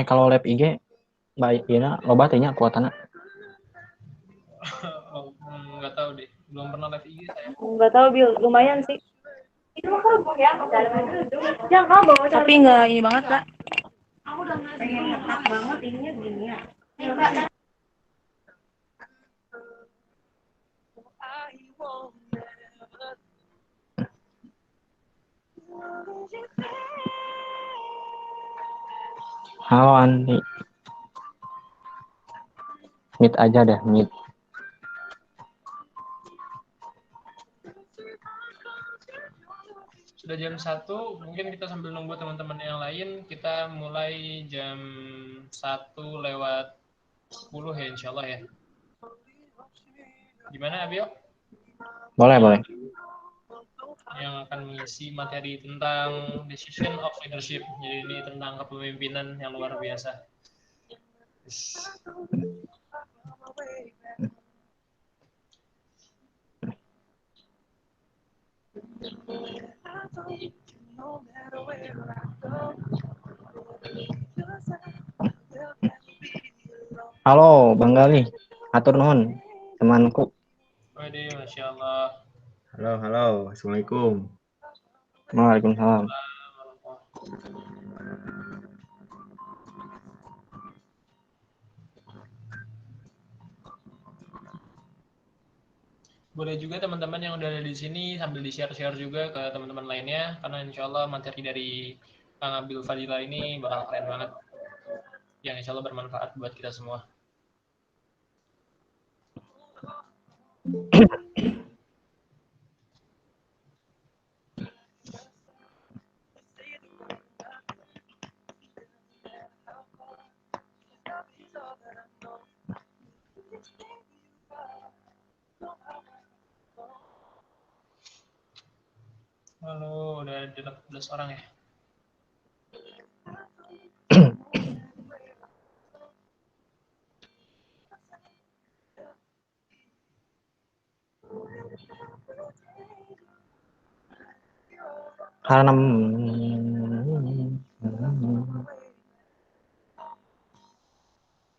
Kalau lab IG baik Ina loba teh nya kuotana. Nggak tahu deh, belum pernah live IG saya. Nggak tahu Bil, lumayan sih. Tapi nggak ini banget Kak. Aku udah pengen ngetak banget ininya gini ya. Halo Andi. Meet aja deh, meet. Sudah jam 1, mungkin kita sambil nunggu teman-teman yang lain, kita mulai jam 1:10 ya, insya Allah ya. Gimana Abil? Boleh. Yang akan mengisi materi tentang decision of leadership. Jadi ini tentang kepemimpinan yang luar biasa. Halo Bang Gali, atur nuhun temanku. Waduh, Masya Allah. Halo, Assalamualaikum. Waalaikumsalam. Boleh juga teman-teman yang udah ada di sini sambil di-share juga ke teman-teman lainnya, karena insya Allah materi dari Kang Abil Fadila ini bakal keren banget, yang insya Allah bermanfaat buat kita semua. Halo, udah ada 18 orang ya.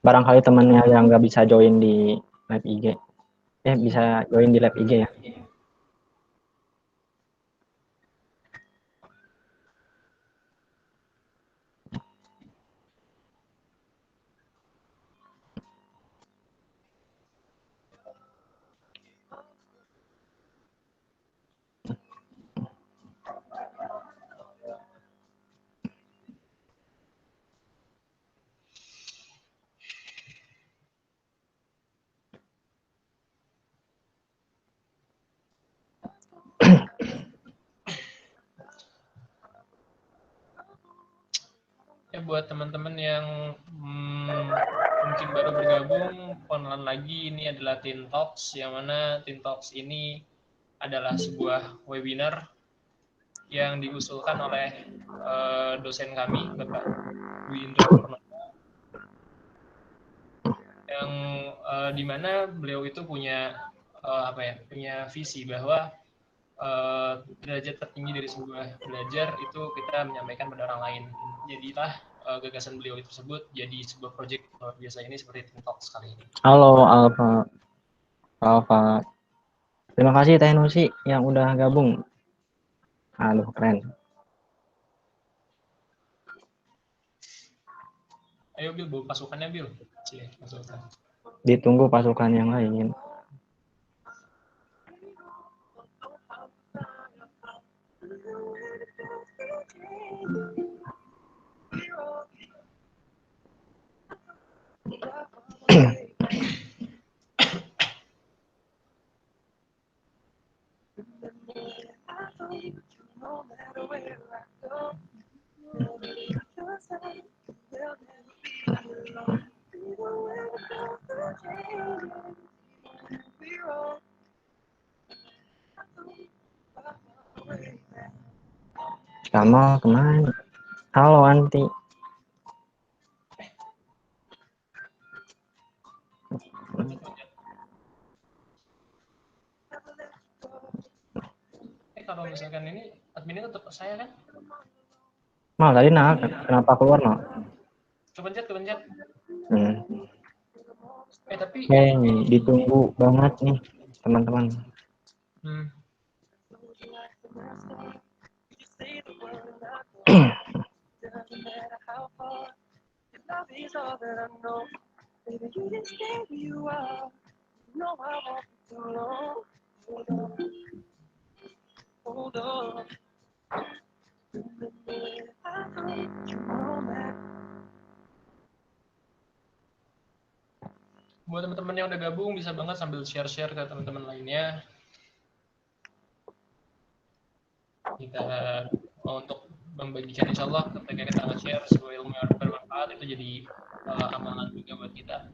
Barangkali temannya yang nggak bisa join di live IG, bisa join di live IG ya. Ya buat teman-teman yang mungkin baru bergabung, kenalan lagi, ini adalah Teen Talks, yang mana Teen Talks ini adalah sebuah webinar yang diusulkan oleh dosen kami, Bapak Dwi Indra Purnomo, yang dimana beliau itu punya punya visi bahwa derajat tertinggi dari sebuah belajar itu kita menyampaikan pada orang lain. Jadilah gagasan beliau tersebut jadi sebuah proyek luar biasa ini seperti Teen Talks kali ini. Halo Alfa. Terima kasih Teh Nusi yang udah gabung. Aduh, keren. Ayo Bil, bawa pasukannya Bil. Pasukan. Ditunggu pasukan yang lain. Kamal kemana? Halo Anti. Kalau misalkan ini adminnya tetap saya kan? Mal tadi kenapa keluar Mal? Kepencet. Tapi Ditunggu banget nih teman-teman. Buat teman-teman yang udah gabung bisa banget sambil share-share ke teman-teman lainnya. Kita untuk membagikan, insya Allah ketika kita nge-share sebuah ilmu yang bermanfaat itu jadi amalan juga buat kita.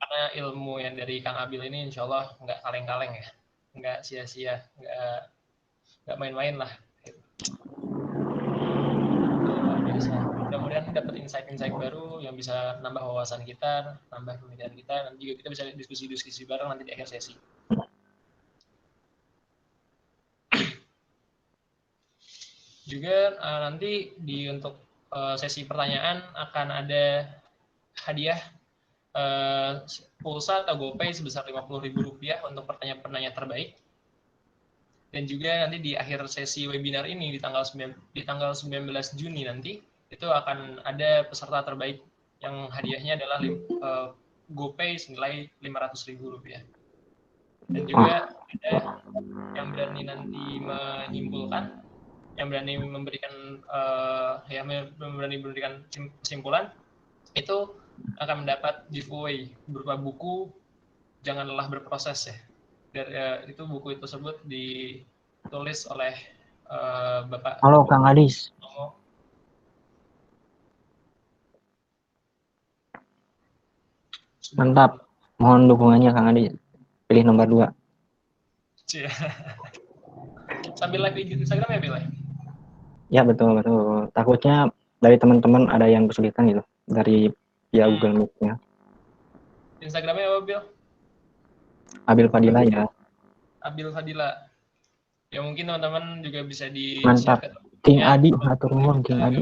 Karena ilmu yang dari Kang Abil ini insya Allah nggak kaleng-kaleng ya, nggak sia-sia, nggak main-main lah. Luar biasa. Mudah-mudahan dapat insight-insight baru yang bisa nambah wawasan kita, nambah pemikiran kita, dan juga kita bisa diskusi-diskusi bareng nanti di akhir sesi. Juga nanti untuk sesi pertanyaan akan ada hadiah pulsa atau GoPay sebesar Rp50.000 untuk pertanyaan-pertanyaan terbaik. Dan juga nanti di akhir sesi webinar ini di tanggal 19 Juni nanti itu akan ada peserta terbaik yang hadiahnya adalah GoPay senilai Rp500.000. Dan juga ada yang berani nanti menyimpulkan, yang berani memberikan memberikan kesimpulan itu akan mendapat giveaway berupa buku Jangan Lelah Berproses ya. Itu buku tersebut ditulis oleh Bapak. Halo Kang Adis. Mantap. Mohon dukungannya Kang Adis. Pilih nomor 2. Sambil live di Instagram ya, Bill? Ya betul. Takutnya dari teman-teman ada yang kesulitan gitu dari Google Meet-nya. Instagramnya apa, Bill? Abil Fadila ya. Abil Fadila. Ya mungkin teman-teman juga bisa Mantap. King Adi, hatur nuhun King Adi.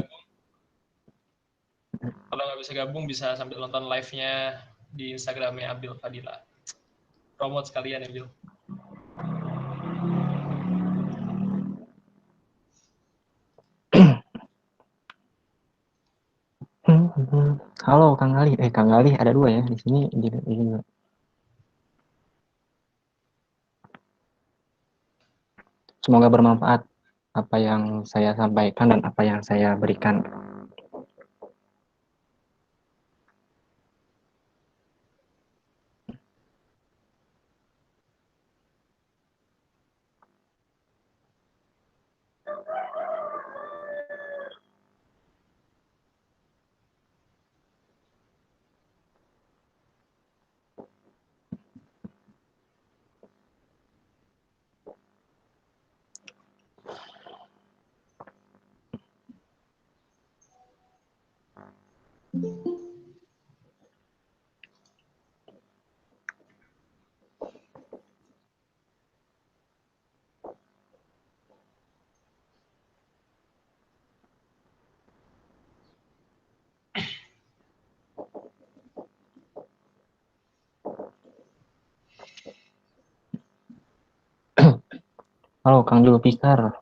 Kalau nggak bisa gabung bisa sambil nonton live-nya di Instagramnya Abil Fadila. Promote sekalian ya, Bill. Halo Kang Ali. Kang Ali ada 2 ya di sini. Semoga bermanfaat apa yang saya sampaikan dan apa yang saya berikan. Halo Kang Jul Pisar.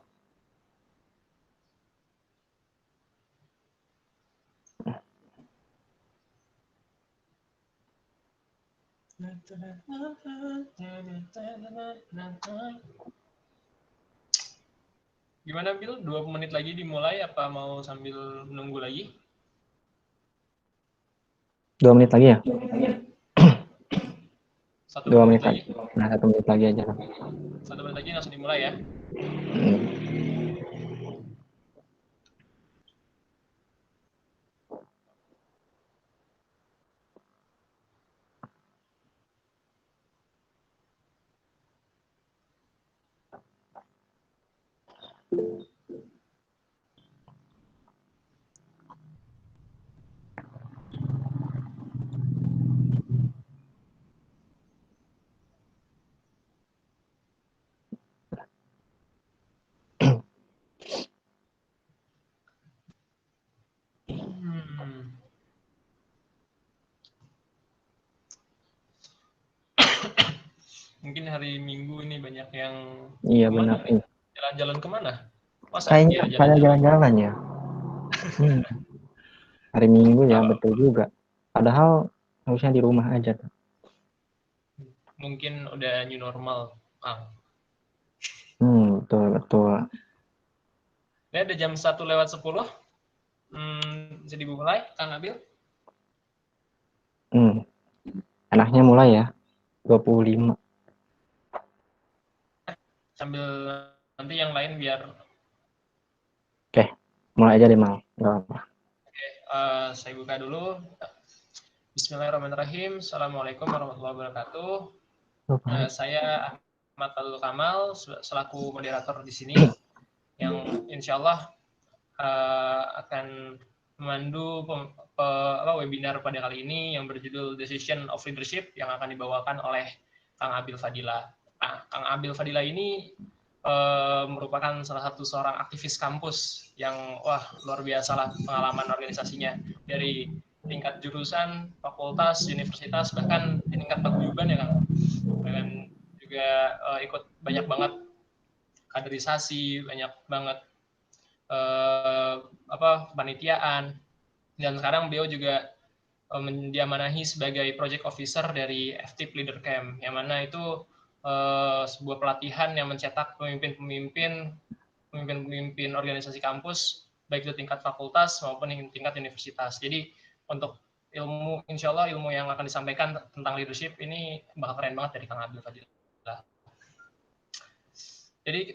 Gimana, Bill? 2 menit lagi dimulai apa mau sambil menunggu lagi? 2 menit lagi ya? 2 menit lagi. Nah, 1 menit lagi aja. 1 menit lagi langsung dimulai ya. Mungkin hari Minggu ini banyak yang Iya kemana benar. nih? Jalan-jalan kemana? Masa Kayaknya iya pada jalan-jalan? jalan-jalan ya. Hmm, hari Minggu ya Apa? betul juga. Padahal harusnya di rumah aja tuh. Mungkin udah new normal, Kang. Betul betul. Ini ada jam 1:10. Bisa dimulai, Kang Abil? Enaknya mulai ya 25. Sambil nanti yang lain biar Oke, mulai aja deh Mal. Gak apa. saya buka dulu. Bismillahirrahmanirrahim. Assalamualaikum warahmatullahi wabarakatuh. Saya Ahmad Fadlul Kamal selaku moderator di sini yang insya Allah akan memandu webinar pada kali ini yang berjudul Decision of Leadership yang akan dibawakan oleh Kang Abil Fadila. Nah, Kang Abil Fadila ini merupakan salah satu seorang aktivis kampus yang luar biasa lah pengalaman organisasinya dari tingkat jurusan, fakultas, universitas, bahkan di tingkat paguyuban ya Kang. Dan juga ikut banyak banget kaderisasi, banyak banget kepanitiaan, dan sekarang beliau juga diamanahi sebagai project officer dari FTIP Leader Camp, yang mana itu sebuah pelatihan yang mencetak pemimpin organisasi kampus, baik itu tingkat fakultas maupun tingkat universitas. Jadi untuk insya Allah ilmu yang akan disampaikan tentang leadership ini bakal keren banget dari Kang Abdul Fadil. Jadi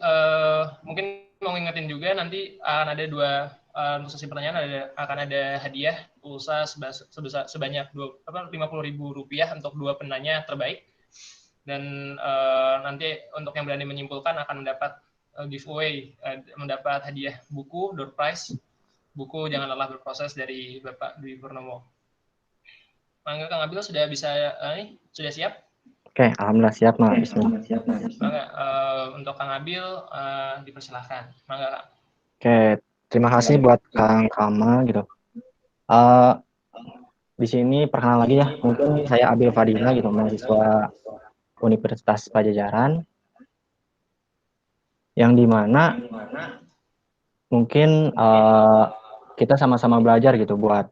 mungkin mau ngingetin juga nanti akan ada untuk sesi pertanyaan akan ada hadiah pulsa sebanyak Rp50.000 untuk 2 penanya terbaik, dan nanti untuk yang berani menyimpulkan akan mendapat giveaway, mendapat hadiah buku door prize, buku Jangan Lelah Berproses dari Bapak Dwi Purnomo. Mangga Kang Abil sudah bisa sudah siap? Oke, alhamdulillah siap Mal. Bismillah. Mangga untuk Kang Abil dipersilahkan. Mangga Kang. Oke, terima kasih buat Kang Kamal gitu. Di sini perkenalan lagi ya, mungkin saya Abil Fadila gitu, mahasiswa Universitas Pajajaran, yang dimana mungkin kita sama-sama belajar gitu buat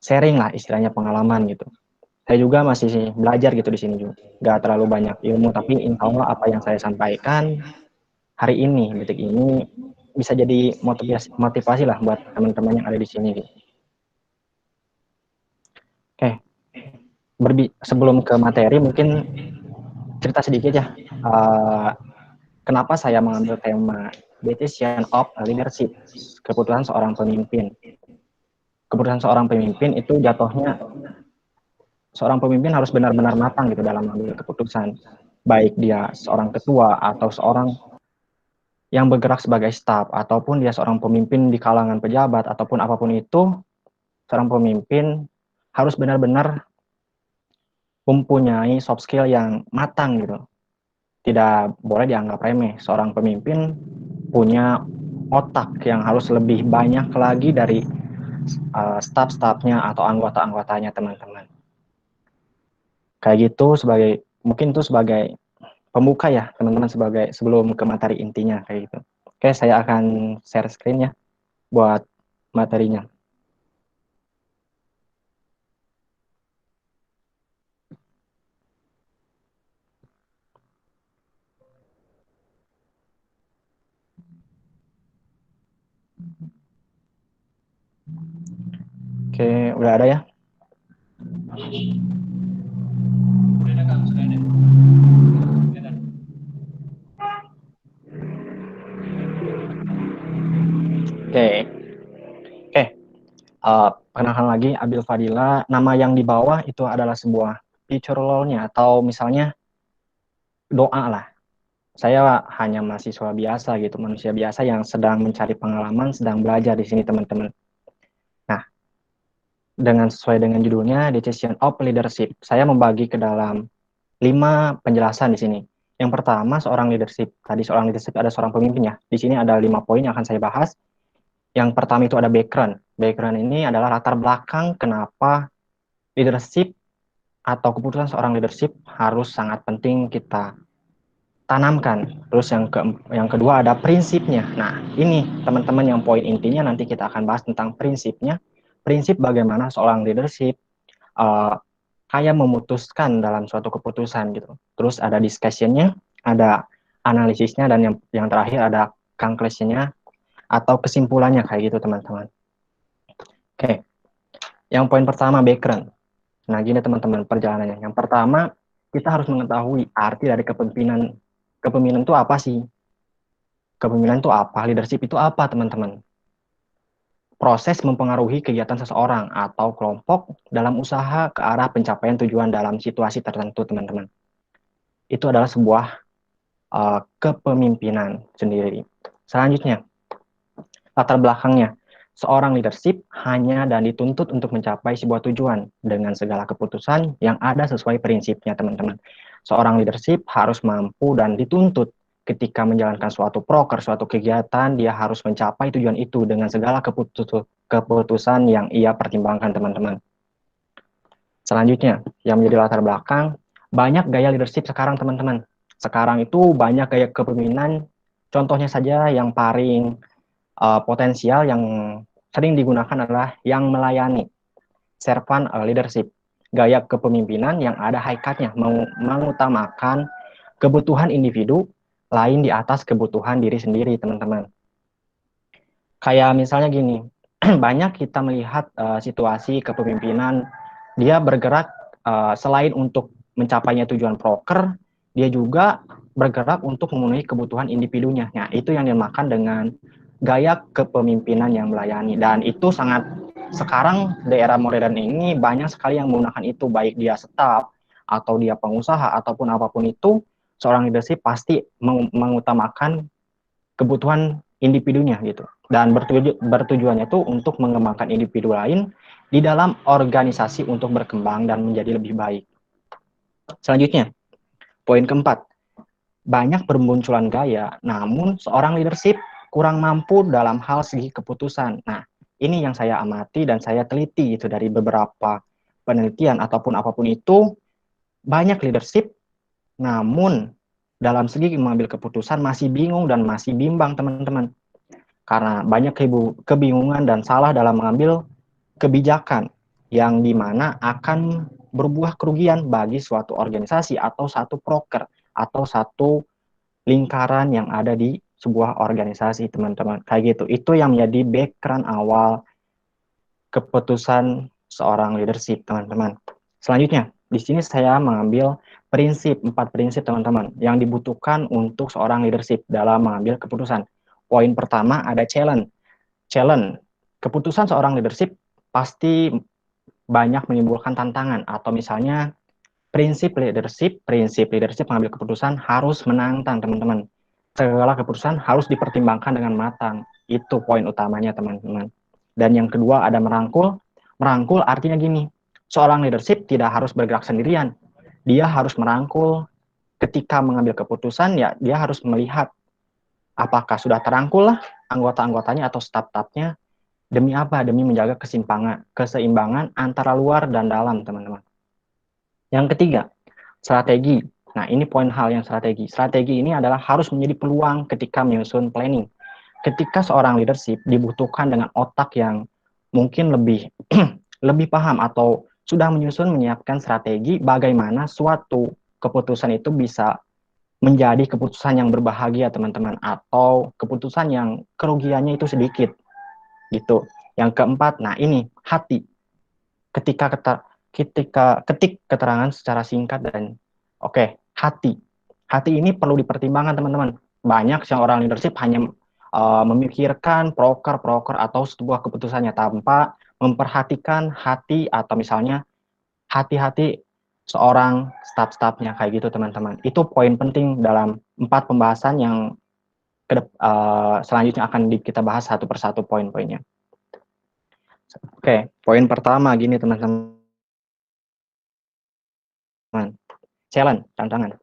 sharing lah istilahnya pengalaman gitu. Saya juga masih belajar gitu di sini juga, nggak terlalu banyak ilmu, tapi insya Allah apa yang saya sampaikan hari ini, detik ini bisa jadi motivasi lah buat teman-teman yang ada di sini gitu. Oke, sebelum ke materi mungkin cerita sedikit ya, kenapa saya mengambil tema Decision of Leadership, keputusan seorang pemimpin. Keputusan seorang pemimpin itu jatuhnya seorang pemimpin harus benar-benar matang gitu dalam mengambil keputusan, baik dia seorang ketua atau seorang yang bergerak sebagai staf, ataupun dia seorang pemimpin di kalangan pejabat, ataupun apapun itu, seorang pemimpin harus benar-benar mempunyai soft skill yang matang gitu. Tidak boleh dianggap remeh. Seorang pemimpin punya otak yang harus lebih banyak lagi dari staf-stafnya atau anggota-anggotanya teman-teman. Kayak gitu mungkin itu sebagai pembuka ya teman-teman, sebelum ke materi intinya kayak gitu. Oke, saya akan share screen ya buat materinya. Oke, udah ada ya? Sudah ada Kang, sudah ada. Oke. Perkenalkan lagi, Abil Fadila. Nama yang di bawah itu adalah sebuah future law-nya, atau misalnya doa lah. Saya hanya mahasiswa biasa gitu, manusia biasa yang sedang mencari pengalaman, sedang belajar di sini teman-teman. Nah, sesuai dengan judulnya Decision of Leadership, saya membagi ke dalam 5 penjelasan di sini. Yang pertama, seorang leadership. Tadi seorang leadership ada seorang pemimpin ya. Di sini ada 5 poin yang akan saya bahas. Yang pertama itu ada background. Background ini adalah latar belakang kenapa leadership atau keputusan seorang leadership harus sangat penting kita tanamkan. Terus yang kedua ada prinsipnya. Nah, ini teman-teman yang poin intinya nanti kita akan bahas tentang prinsipnya. Prinsip bagaimana seorang leadership kayak memutuskan dalam suatu keputusan gitu. Terus ada discussion-nya, ada analisisnya, dan yang terakhir ada conclusion-nya atau kesimpulannya kayak gitu teman-teman. Oke, yang poin pertama background. Nah gini teman-teman perjalanannya. Yang pertama kita harus mengetahui arti dari kepemimpinan. Kepemimpinan itu apa sih? Kepemimpinan itu apa? Leadership itu apa teman-teman? Proses mempengaruhi kegiatan seseorang atau kelompok dalam usaha ke arah pencapaian tujuan dalam situasi tertentu teman-teman. Itu adalah sebuah kepemimpinan sendiri. Selanjutnya, latar belakangnya. Seorang leadership hanya dan dituntut untuk mencapai sebuah tujuan dengan segala keputusan yang ada sesuai prinsipnya, teman-teman. Seorang leadership harus mampu dan dituntut ketika menjalankan suatu proker, suatu kegiatan, dia harus mencapai tujuan itu dengan segala keputusan yang ia pertimbangkan, teman-teman. Selanjutnya, yang menjadi latar belakang, banyak gaya leadership sekarang, teman-teman. Sekarang itu banyak gaya kepemimpinan, contohnya saja yang paling potensial yang sering digunakan adalah yang melayani, servant leadership. Gaya kepemimpinan yang ada hakikatnya mengutamakan kebutuhan individu lain di atas kebutuhan diri sendiri, teman-teman. Kayak misalnya gini, banyak kita melihat situasi kepemimpinan, dia bergerak selain untuk mencapainya tujuan proker, dia juga bergerak untuk memenuhi kebutuhan individunya. Nah, itu yang dimakan dengan gaya kepemimpinan yang melayani. Dan itu sangat, sekarang di era modern ini banyak sekali yang menggunakan itu, baik dia staff atau dia pengusaha ataupun apapun itu, seorang leadership pasti mengutamakan kebutuhan individunya gitu. Dan bertujuannya itu untuk mengembangkan individu lain di dalam organisasi untuk berkembang dan menjadi lebih baik. Selanjutnya, poin keempat, banyak bermunculan gaya, namun seorang leadership kurang mampu dalam hal segi keputusan. Nah, ini yang saya amati dan saya teliti itu dari beberapa penelitian ataupun apapun itu, banyak leadership, namun dalam segi mengambil keputusan masih bingung dan masih bimbang, teman-teman. Karena banyak kebingungan dan salah dalam mengambil kebijakan yang dimana akan berbuah kerugian bagi suatu organisasi atau satu proker atau satu lingkaran yang ada di sebuah organisasi, teman-teman. Kayak gitu. Itu yang menjadi background awal keputusan seorang leadership, teman-teman. Selanjutnya, di sini saya mengambil prinsip, 4 prinsip, teman-teman, yang dibutuhkan untuk seorang leadership dalam mengambil keputusan. Poin pertama ada challenge. Challenge. Keputusan seorang leadership pasti banyak menimbulkan tantangan, atau misalnya prinsip leadership mengambil keputusan harus menantang, teman-teman. Segala keputusan harus dipertimbangkan dengan matang. Itu poin utamanya, teman-teman. Dan yang kedua ada merangkul. Merangkul artinya gini, seorang leadership tidak harus bergerak sendirian. Dia harus merangkul ketika mengambil keputusan, ya dia harus melihat apakah sudah terangkul lah anggota-anggotanya atau staf-stafnya. Demi apa? Demi menjaga keseimbangan antara luar dan dalam, teman-teman. Yang ketiga, strategi. Nah, ini poin hal yang strategi. Strategi ini adalah harus menjadi peluang ketika menyusun planning. Ketika seorang leadership dibutuhkan dengan otak yang mungkin lebih lebih paham atau sudah menyiapkan strategi bagaimana suatu keputusan itu bisa menjadi keputusan yang berbahagia, teman-teman, atau keputusan yang kerugiannya itu sedikit. Gitu. Yang keempat, nah ini hati. Ketik keterangan secara singkat dan hati. Hati ini perlu dipertimbangkan, teman-teman. Banyak yang orang leadership hanya memikirkan proker atau sebuah keputusannya tanpa memperhatikan hati atau misalnya hati-hati seorang staff-staffnya kayak gitu, teman-teman. Itu poin penting dalam 4 pembahasan yang selanjutnya akan kita bahas satu persatu poin-poinnya. Poin pertama gini, teman-teman. Challenge, tantangan.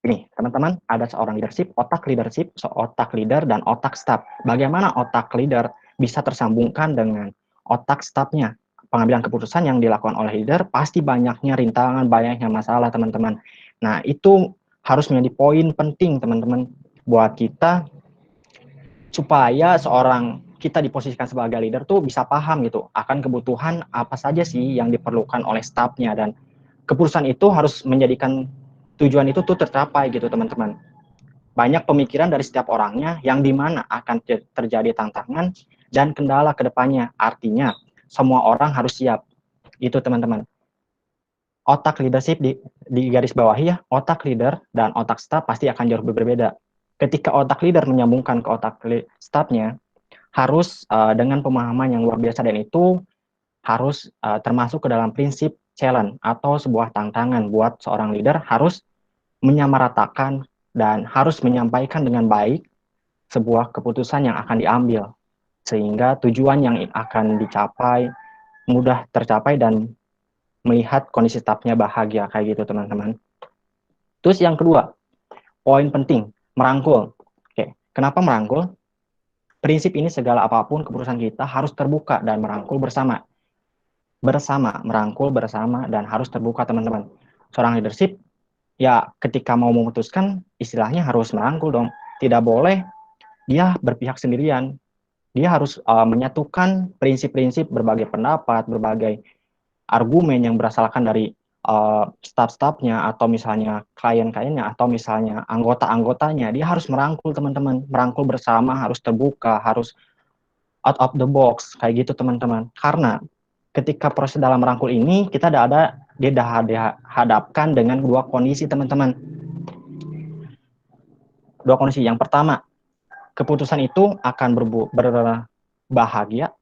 Ini, teman-teman, ada seorang leadership, otak leader, dan otak staff. Bagaimana otak leader bisa tersambungkan dengan otak staffnya? pengambilan keputusan yang dilakukan oleh leader pasti banyaknya rintangan, banyaknya masalah teman-teman. Nah itu harus menjadi poin penting teman-teman buat kita supaya kita diposisikan sebagai leader tuh bisa paham gitu akan kebutuhan apa saja sih yang diperlukan oleh staffnya, dan keputusan itu harus menjadikan tujuan itu tuh tercapai gitu teman-teman. Banyak pemikiran dari setiap orangnya yang dimana akan terjadi tantangan dan kendala ke depannya. Artinya semua orang harus siap. Itu teman-teman. Otak leadership di garis bawah ya, otak leader dan otak staff pasti akan jauh berbeda. Ketika otak leader menyambungkan ke otak staffnya, harus dengan pemahaman yang luar biasa, dan itu harus termasuk ke dalam prinsip challenge atau sebuah tantangan buat seorang leader, harus menyamaratakan dan harus menyampaikan dengan baik sebuah keputusan yang akan diambil sehingga tujuan yang akan dicapai mudah tercapai dan melihat kondisi staffnya bahagia kayak gitu teman-teman. Terus yang kedua, poin penting, merangkul. Oke, kenapa merangkul? Prinsip ini segala apapun keputusan kita harus terbuka dan merangkul bersama. Merangkul bersama dan harus terbuka teman-teman. Seorang leadership ya ketika mau memutuskan istilahnya harus merangkul dong. Tidak boleh dia berpihak sendirian. Dia harus menyatukan prinsip-prinsip, berbagai pendapat, berbagai argumen yang berasalkan dari staff-staffnya atau misalnya klien-kliennya atau misalnya anggota-anggotanya. Dia harus merangkul teman-teman, merangkul bersama, harus terbuka, harus out of the box kayak gitu teman-teman. Karena ketika proses dalam merangkul ini kita dihadapkan dengan dua kondisi teman-teman. Dua kondisi. Yang pertama, keputusan itu akan berbahagia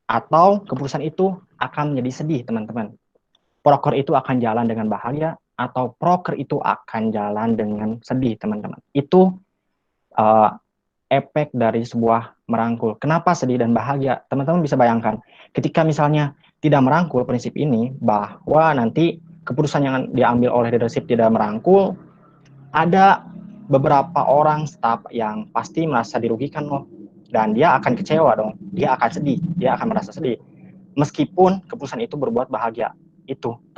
atau keputusan itu akan menjadi sedih teman-teman. Proker itu akan jalan dengan bahagia atau proker itu akan jalan dengan sedih teman-teman. Itu efek dari sebuah merangkul. Kenapa sedih dan bahagia? Teman-teman bisa bayangkan, ketika misalnya tidak merangkul prinsip ini, bahwa nanti keputusan yang diambil oleh leadership tidak merangkul, ada beberapa orang staff yang pasti merasa dirugikan loh, dan dia akan kecewa dong, dia akan sedih, dia akan merasa sedih. Meskipun keputusan itu berbuat bahagia,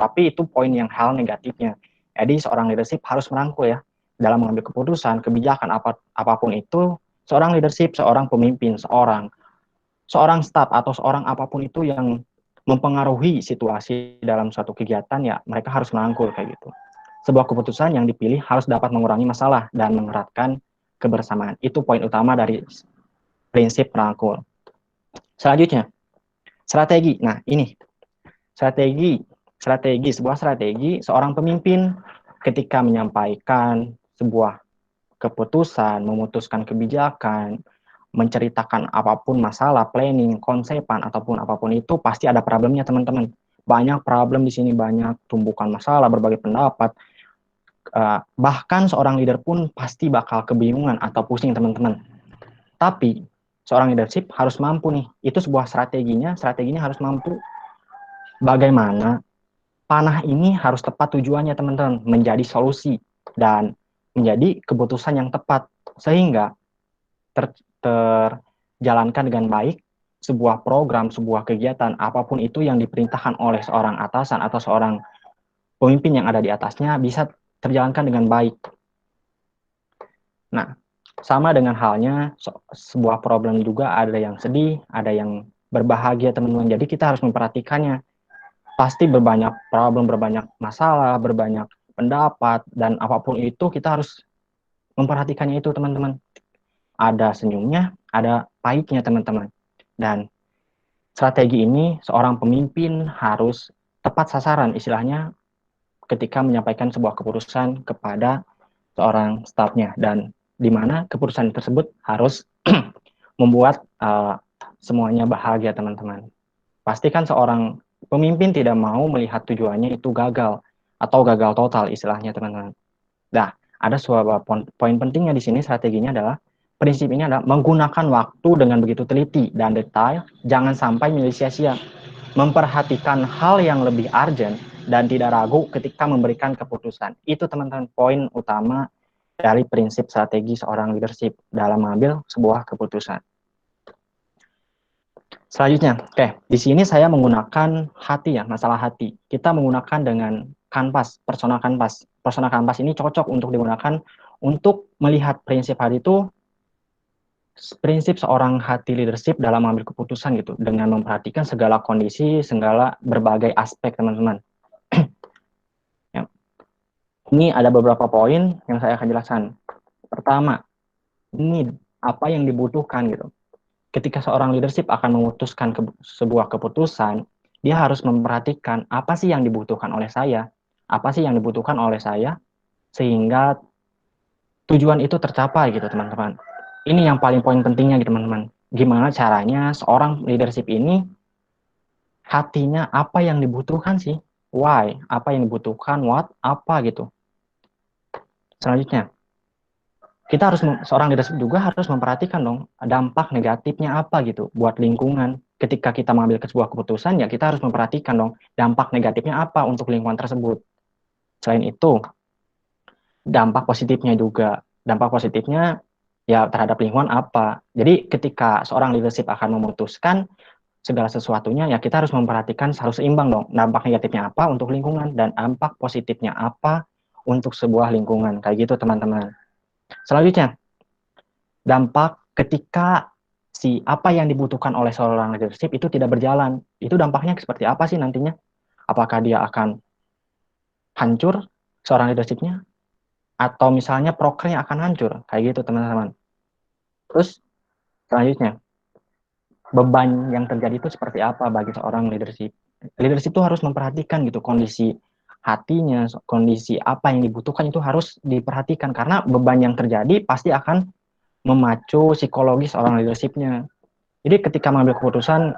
tapi itu poin yang hal negatifnya. Jadi seorang leadership harus merangkul ya, dalam mengambil keputusan, kebijakan apapun itu, seorang leadership, seorang pemimpin, seorang staff atau seorang apapun itu yang mempengaruhi situasi dalam suatu kegiatan ya, mereka harus merangkul kayak gitu. Sebuah keputusan yang dipilih harus dapat mengurangi masalah dan mengeratkan kebersamaan. Itu poin utama dari prinsip merangkul. Selanjutnya, strategi. Nah, ini sebuah strategi seorang pemimpin ketika menyampaikan sebuah keputusan, memutuskan kebijakan, menceritakan apapun masalah, planning, konsepan, ataupun apapun itu, pasti ada problemnya teman-teman. Banyak problem di sini, banyak tumbukan masalah, berbagai pendapat. Bahkan seorang leader pun pasti bakal kebingungan atau pusing teman-teman. Tapi seorang leadership harus mampu nih, itu sebuah strateginya harus mampu bagaimana panah ini harus tepat tujuannya teman-teman, menjadi solusi dan menjadi keputusan yang tepat sehingga terjalankan dengan baik sebuah program, sebuah kegiatan apapun itu yang diperintahkan oleh seorang atasan atau seorang pemimpin yang ada di atasnya bisa terjalankan dengan baik. Nah, sama dengan halnya sebuah problem juga ada yang sedih, ada yang berbahagia teman-teman. Jadi kita harus memperhatikannya. Pasti berbanyak problem, berbanyak masalah, berbanyak pendapat, dan apapun itu kita harus memperhatikannya itu teman-teman. Ada senyumnya, ada pahitnya teman-teman. Dan strategi ini seorang pemimpin harus tepat sasaran istilahnya ketika menyampaikan sebuah keputusan kepada seorang stafnya, dan di mana keputusan tersebut harus membuat semuanya bahagia teman-teman. Pastikan seorang pemimpin tidak mau melihat tujuannya itu gagal atau gagal total istilahnya teman-teman. Nah, ada sebuah poin pentingnya di sini, strateginya adalah prinsip ini adalah menggunakan waktu dengan begitu teliti dan detail, jangan sampai menjadi sia-sia. Memperhatikan hal yang lebih urgent dan tidak ragu ketika memberikan keputusan. Itu teman-teman poin utama dari prinsip strategi seorang leadership dalam mengambil sebuah keputusan. Selanjutnya, oke, di sini saya menggunakan hati ya, masalah hati. Kita menggunakan dengan kanvas, persona kanvas. Persona kanvas ini cocok untuk digunakan untuk melihat prinsip hati itu, prinsip seorang hati leadership dalam mengambil keputusan gitu, dengan memperhatikan segala kondisi, segala berbagai aspek teman-teman. Ya. Ini ada beberapa poin yang saya akan jelaskan. Pertama, ini apa yang dibutuhkan gitu. Ketika seorang leadership akan memutuskan sebuah keputusan, dia harus memperhatikan apa sih yang dibutuhkan oleh saya, apa sih yang dibutuhkan oleh saya, sehingga tujuan itu tercapai gitu teman-teman. Ini yang paling poin pentingnya gitu teman-teman. Gimana caranya seorang leadership ini hatinya apa yang dibutuhkan sih, why, apa yang dibutuhkan, what, apa gitu. Selanjutnya, kita harus seorang leadership juga harus memperhatikan dong dampak negatifnya apa gitu buat lingkungan. Ketika kita mengambil sebuah keputusan ya kita harus memperhatikan dong dampak negatifnya apa untuk lingkungan tersebut. Selain itu, dampak positifnya juga. Dampak positifnya ya terhadap lingkungan apa. Jadi ketika seorang leadership akan memutuskan segala sesuatunya ya kita harus memperhatikan, harus seimbang dong. Dampak negatifnya apa untuk lingkungan dan dampak positifnya apa untuk sebuah lingkungan. Kayak gitu teman-teman. Selanjutnya, dampak ketika si apa yang dibutuhkan oleh seorang leadership itu tidak berjalan, itu dampaknya seperti apa sih nantinya? Apakah dia akan hancur seorang leadershipnya? Atau misalnya prokernya akan hancur? Kayak gitu teman-teman. Terus selanjutnya, beban yang terjadi itu seperti apa bagi seorang leadership? Leadership itu harus memperhatikan gitu kondisi hatinya, kondisi apa yang dibutuhkan itu harus diperhatikan karena beban yang terjadi pasti akan memacu psikologis seorang leadershipnya. Jadi ketika mengambil keputusan,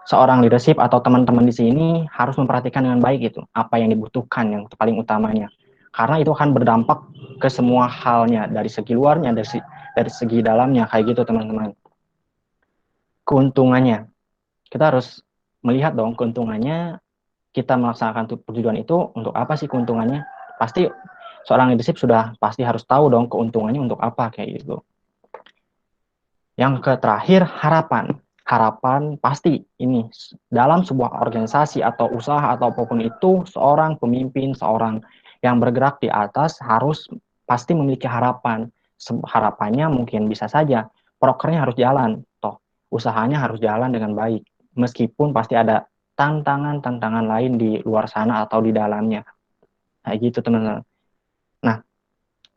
seorang leadership atau teman-teman di sini harus memperhatikan dengan baik gitu, apa yang dibutuhkan yang paling utamanya. Karena itu akan berdampak ke semua halnya, dari segi luarnya, dari segi dalamnya, kayak gitu teman-teman. Keuntungannya, kita harus melihat dong keuntungannya, kita melaksanakan tujuan itu untuk apa sih keuntungannya. Pasti seorang leadership sudah pasti harus tahu dong keuntungannya untuk apa, kayak gitu. Yang terakhir, harapan. Harapan pasti ini dalam sebuah organisasi atau usaha atau apapun itu, seorang pemimpin, seorang yang bergerak di atas harus pasti memiliki harapan. Harapannya mungkin bisa saja prokernya harus jalan, toh usahanya harus jalan dengan baik. Meskipun pasti ada tantangan-tantangan lain di luar sana atau di dalamnya. Kayak gitu teman-teman. Nah,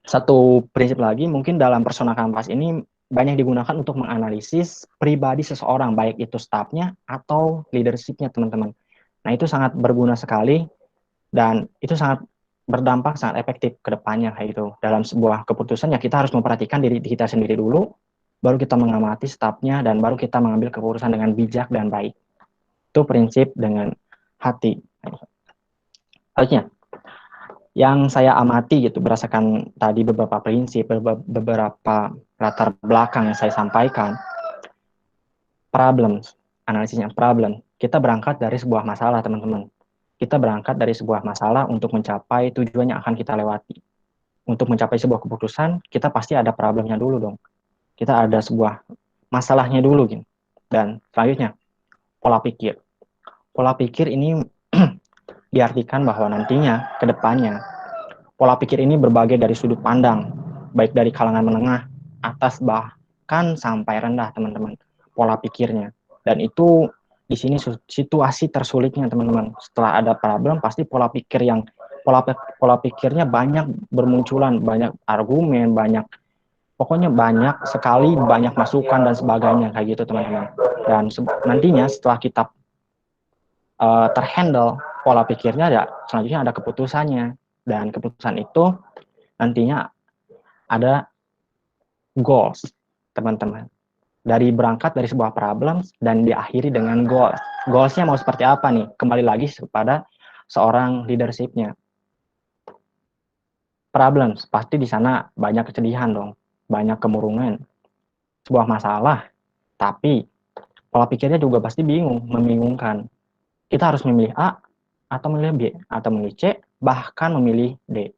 satu prinsip lagi mungkin dalam persona kanvas ini banyak digunakan untuk menganalisis pribadi seseorang, baik itu staffnya atau leadership-nya teman-teman. Nah itu sangat berguna sekali dan itu sangat berdampak, sangat efektif ke depannya kayak gitu. Dalam sebuah keputusan ya kita harus memperhatikan diri kita sendiri dulu, baru kita mengamati staffnya dan baru kita mengambil keputusan dengan bijak dan baik. Itu prinsip dengan hati. Selanjutnya, yang saya amati gitu berdasarkan tadi beberapa prinsip, beberapa latar belakang yang saya sampaikan, problems, analisisnya problem. Kita berangkat dari sebuah masalah, teman-teman. Kita berangkat dari sebuah masalah untuk mencapai tujuan yang akan kita lewati. Untuk mencapai sebuah keputusan, kita pasti ada problemnya dulu dong. Kita ada sebuah masalahnya dulu gitu. Dan selanjutnya, pola pikir. Pola pikir ini diartikan bahwa nantinya ke depannya pola pikir ini berbagai dari sudut pandang, baik dari kalangan menengah, atas, bahkan sampai rendah, teman-teman, pola pikirnya. Dan itu di sini situasi tersulitnya, teman-teman. Setelah ada problem, pasti pola pikirnya banyak bermunculan, banyak argumen, pokoknya banyak sekali, banyak masukan dan sebagainya, kayak gitu, teman-teman. Dan nantinya setelah kita terhandle pola pikirnya, ya selanjutnya ada keputusannya. Dan keputusan itu nantinya ada goals, teman-teman. Dari berangkat dari sebuah problem dan diakhiri dengan goals. Goalsnya mau seperti apa nih? Kembali lagi kepada seorang leadership-nya. Problems, pasti di sana banyak kesedihan dong, banyak kemurungan, sebuah masalah, tapi pola pikirnya juga pasti bingung, membingungkan. Kita harus memilih A, atau memilih B, atau memilih C, bahkan memilih D.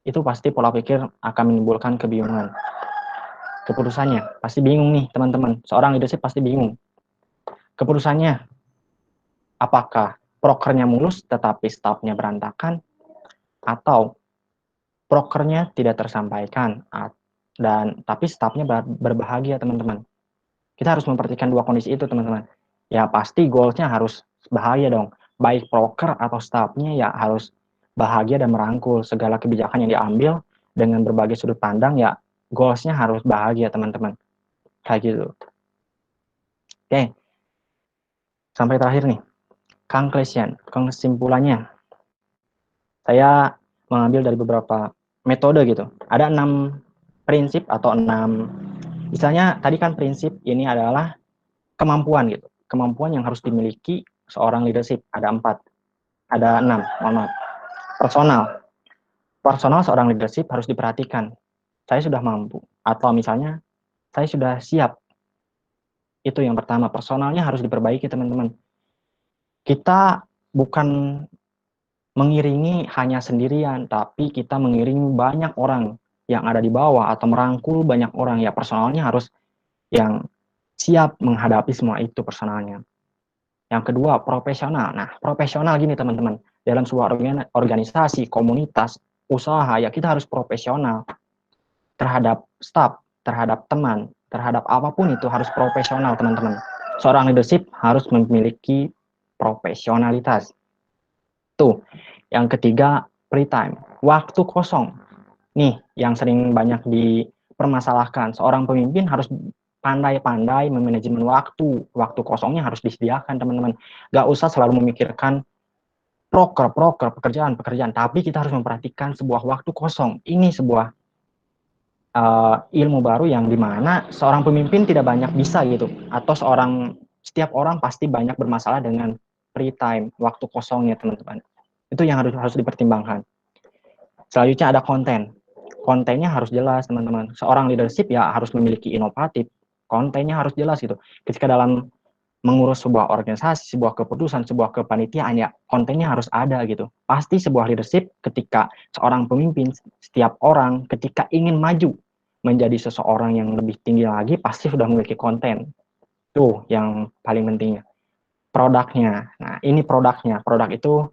Itu pasti pola pikir akan menimbulkan kebingungan. Keputusannya pasti bingung nih teman-teman, seorang leadership pasti bingung. Keputusannya, apakah prokernya mulus tetapi stafnya berantakan, atau prokernya tidak tersampaikan dan tapi stafnya berbahagia, teman-teman. Kita harus memperhatikan dua kondisi itu, teman-teman. Ya pasti goalsnya harus bahagia dong. Baik proker atau stafnya ya harus bahagia dan merangkul segala kebijakan yang diambil dengan berbagai sudut pandang, ya goalsnya harus bahagia, teman-teman. Kayak gitu. Oke. Sampai terakhir nih. Conclusion, kesimpulannya. Saya mengambil dari beberapa metode gitu. Ada 6 prinsip atau 6, misalnya tadi kan prinsip ini adalah kemampuan gitu. Kemampuan yang harus dimiliki seorang leadership. Ada 4. Ada 6, mohon maaf. Personal. Personal seorang leadership harus diperhatikan. Saya sudah mampu. Atau misalnya, saya sudah siap. Itu yang pertama. Personalnya harus diperbaiki, teman-teman. Kita bukan mengiringi hanya sendirian, tapi kita mengiringi banyak orang yang ada di bawah atau merangkul banyak orang. Ya personalnya harus yang siap menghadapi semua itu personalnya. Yang kedua, profesional. Nah, profesional gini teman-teman, dalam sebuah organisasi, komunitas, usaha, ya kita harus profesional terhadap staff, terhadap teman, terhadap apapun itu harus profesional, teman-teman. Seorang leadership harus memiliki profesionalitas. Tuh. Yang ketiga, free time, waktu kosong. Nih, yang sering banyak dipermasalahkan. Seorang pemimpin harus pandai-pandai memanajemen waktu. Waktu kosongnya harus disediakan, teman-teman. Gak usah selalu memikirkan proker, pekerjaan, tapi kita harus memperhatikan sebuah waktu kosong. Ini sebuah ilmu baru yang dimana seorang pemimpin tidak banyak bisa gitu. Atau setiap orang pasti banyak bermasalah dengan free time, waktu kosongnya, teman-teman. Itu yang harus dipertimbangkan. Selanjutnya ada konten. Kontennya harus jelas, teman-teman. Seorang leadership ya harus memiliki inovatif. Kontennya harus jelas gitu. Ketika dalam mengurus sebuah organisasi, sebuah keputusan, sebuah kepanitiaan, ya kontennya harus ada gitu. Pasti sebuah leadership ketika seorang pemimpin, setiap orang ketika ingin maju menjadi seseorang yang lebih tinggi lagi, pasti sudah memiliki konten. Tuh yang paling pentingnya. Produknya. Nah, ini produknya. Produk itu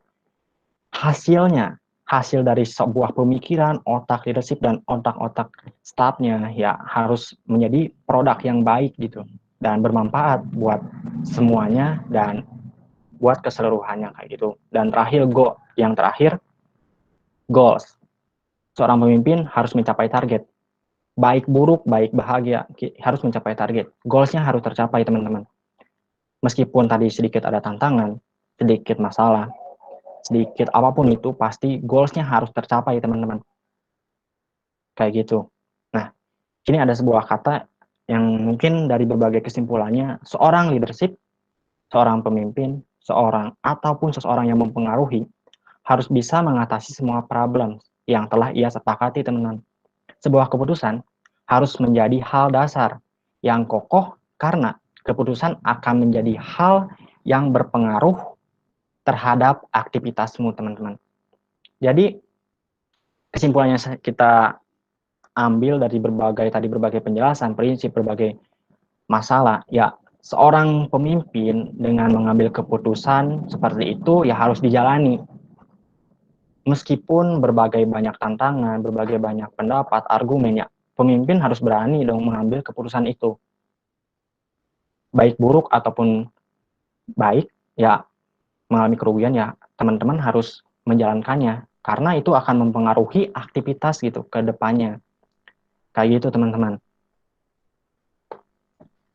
hasilnya. Hasil dari sebuah pemikiran, otak leadership, dan otak-otak staffnya ya harus menjadi produk yang baik gitu dan bermanfaat buat semuanya dan buat keseluruhannya kayak gitu. Dan terakhir yang terakhir goals. Seorang pemimpin harus mencapai target. Baik buruk, baik bahagia, harus mencapai target. Goalsnya harus tercapai, teman-teman. Meskipun tadi sedikit ada tantangan, sedikit masalah, sedikit apapun itu, pasti goalsnya harus tercapai, teman-teman. Kayak gitu. Nah, ini ada sebuah kata yang mungkin dari berbagai kesimpulannya, seorang leadership, seorang pemimpin, ataupun seseorang yang mempengaruhi, harus bisa mengatasi semua problem yang telah ia sepakati, teman-teman. Sebuah keputusan harus menjadi hal dasar yang kokoh karena keputusan akan menjadi hal yang berpengaruh terhadap aktivitasmu, teman-teman. Jadi kesimpulannya kita ambil dari berbagai penjelasan, prinsip, berbagai masalah, ya seorang pemimpin dengan mengambil keputusan seperti itu ya harus dijalani. Meskipun berbagai banyak tantangan, berbagai banyak pendapat, argumen, ya pemimpin harus berani dong mengambil keputusan itu. Baik buruk ataupun baik, ya mengalami kerugian, ya teman-teman harus menjalankannya karena itu akan mempengaruhi aktivitas gitu ke depannya. Kayak gitu, teman-teman.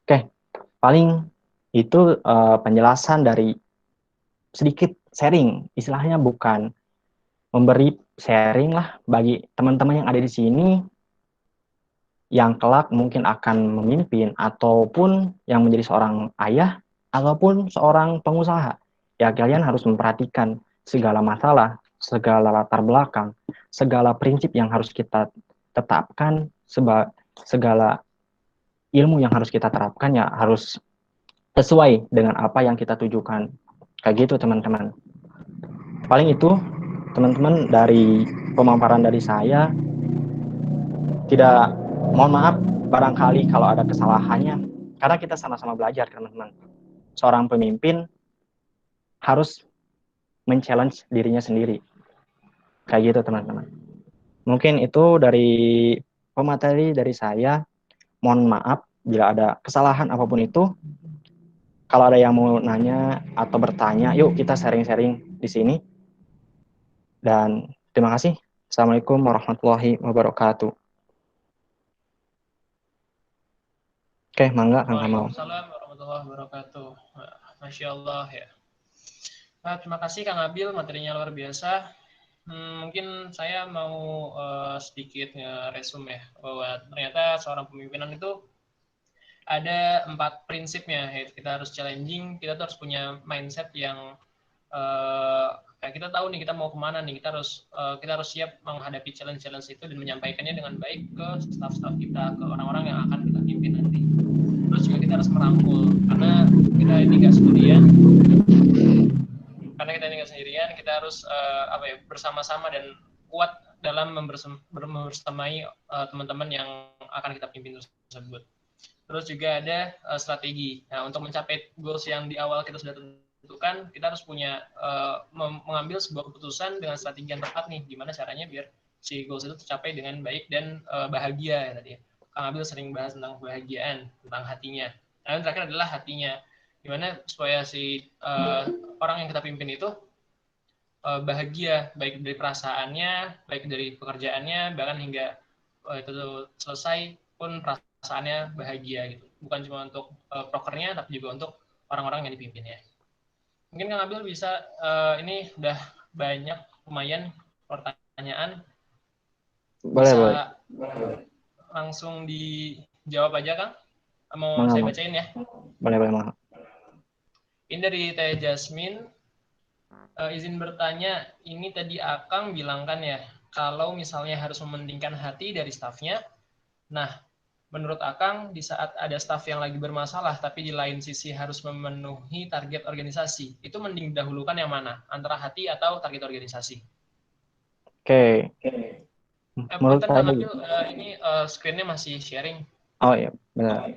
Oke, paling itu penjelasan dari sedikit sharing, istilahnya bukan memberi sharing lah bagi teman-teman yang ada di sini yang kelak mungkin akan memimpin ataupun yang menjadi seorang ayah ataupun seorang pengusaha. Ya kalian harus memperhatikan segala masalah, segala latar belakang, segala prinsip yang harus kita tetapkan, segala ilmu yang harus kita terapkan ya harus sesuai dengan apa yang kita tujukan. Kayak gitu, teman-teman. Paling itu, teman-teman, dari pemaparan dari saya. Tidak, mohon maaf barangkali kalau ada kesalahannya, karena kita sama-sama belajar, teman-teman. seorang pemimpin harus men-challenge dirinya sendiri. Kayak gitu teman-teman. Mungkin itu dari pemateri dari saya. Mohon maaf bila ada kesalahan apapun itu. Kalau ada yang mau nanya atau bertanya, yuk kita sharing-sharing di sini. Dan terima kasih. Assalamualaikum warahmatullahi wabarakatuh. Oke, mangga Kang Kamal. Waalaikumsalam warahmatullahi wabarakatuh. Masya Allah ya. Nah, terima kasih Kang Abil, materinya luar biasa. Mungkin saya mau sedikit nge-resume ya, bahwa ternyata seorang pemimpinan itu ada 4 prinsipnya, yaitu kita harus challenging, kita harus punya mindset yang kayak kita tahu nih kita mau kemana nih, kita harus siap menghadapi challenge-challenge itu dan menyampaikannya dengan baik ke staff-staff kita, ke orang-orang yang akan kita pimpin nanti. Terus juga kita harus merangkul, karena kita ini nggak sendirian. Kita harus bersama-sama dan kuat dalam membersamai teman-teman yang akan kita pimpin tersebut. Terus juga ada strategi. Nah, untuk mencapai goals yang di awal kita sudah tentukan, kita harus punya mengambil sebuah keputusan dengan strategi yang tepat nih, gimana caranya biar si goals itu tercapai dengan baik dan bahagia ya tadi. Kang Abil sering bahas tentang kebahagiaan, tentang hatinya. Nah, yang terakhir adalah hatinya. Gimana supaya si orang yang kita pimpin itu bahagia, baik dari perasaannya, baik dari pekerjaannya, bahkan hingga itu selesai pun perasaannya bahagia gitu. Bukan cuma untuk prokernya, tapi juga untuk orang-orang yang dipimpinnya. Mungkin Kang Abil bisa, ini udah banyak lumayan pertanyaan. Bisa langsung dijawab aja Kang. Mau saya bacain ya? Boleh. Ini dari Teh Jasmine. Izin bertanya, ini tadi Akang bilang kan ya, kalau misalnya harus mementingkan hati dari stafnya, nah menurut Akang di saat ada staf yang lagi bermasalah tapi di lain sisi harus memenuhi target organisasi, itu mending didahulukan yang mana? Antara hati atau target organisasi? Oke. Menurut saya ini screen-nya masih sharing. Oh iya, benar.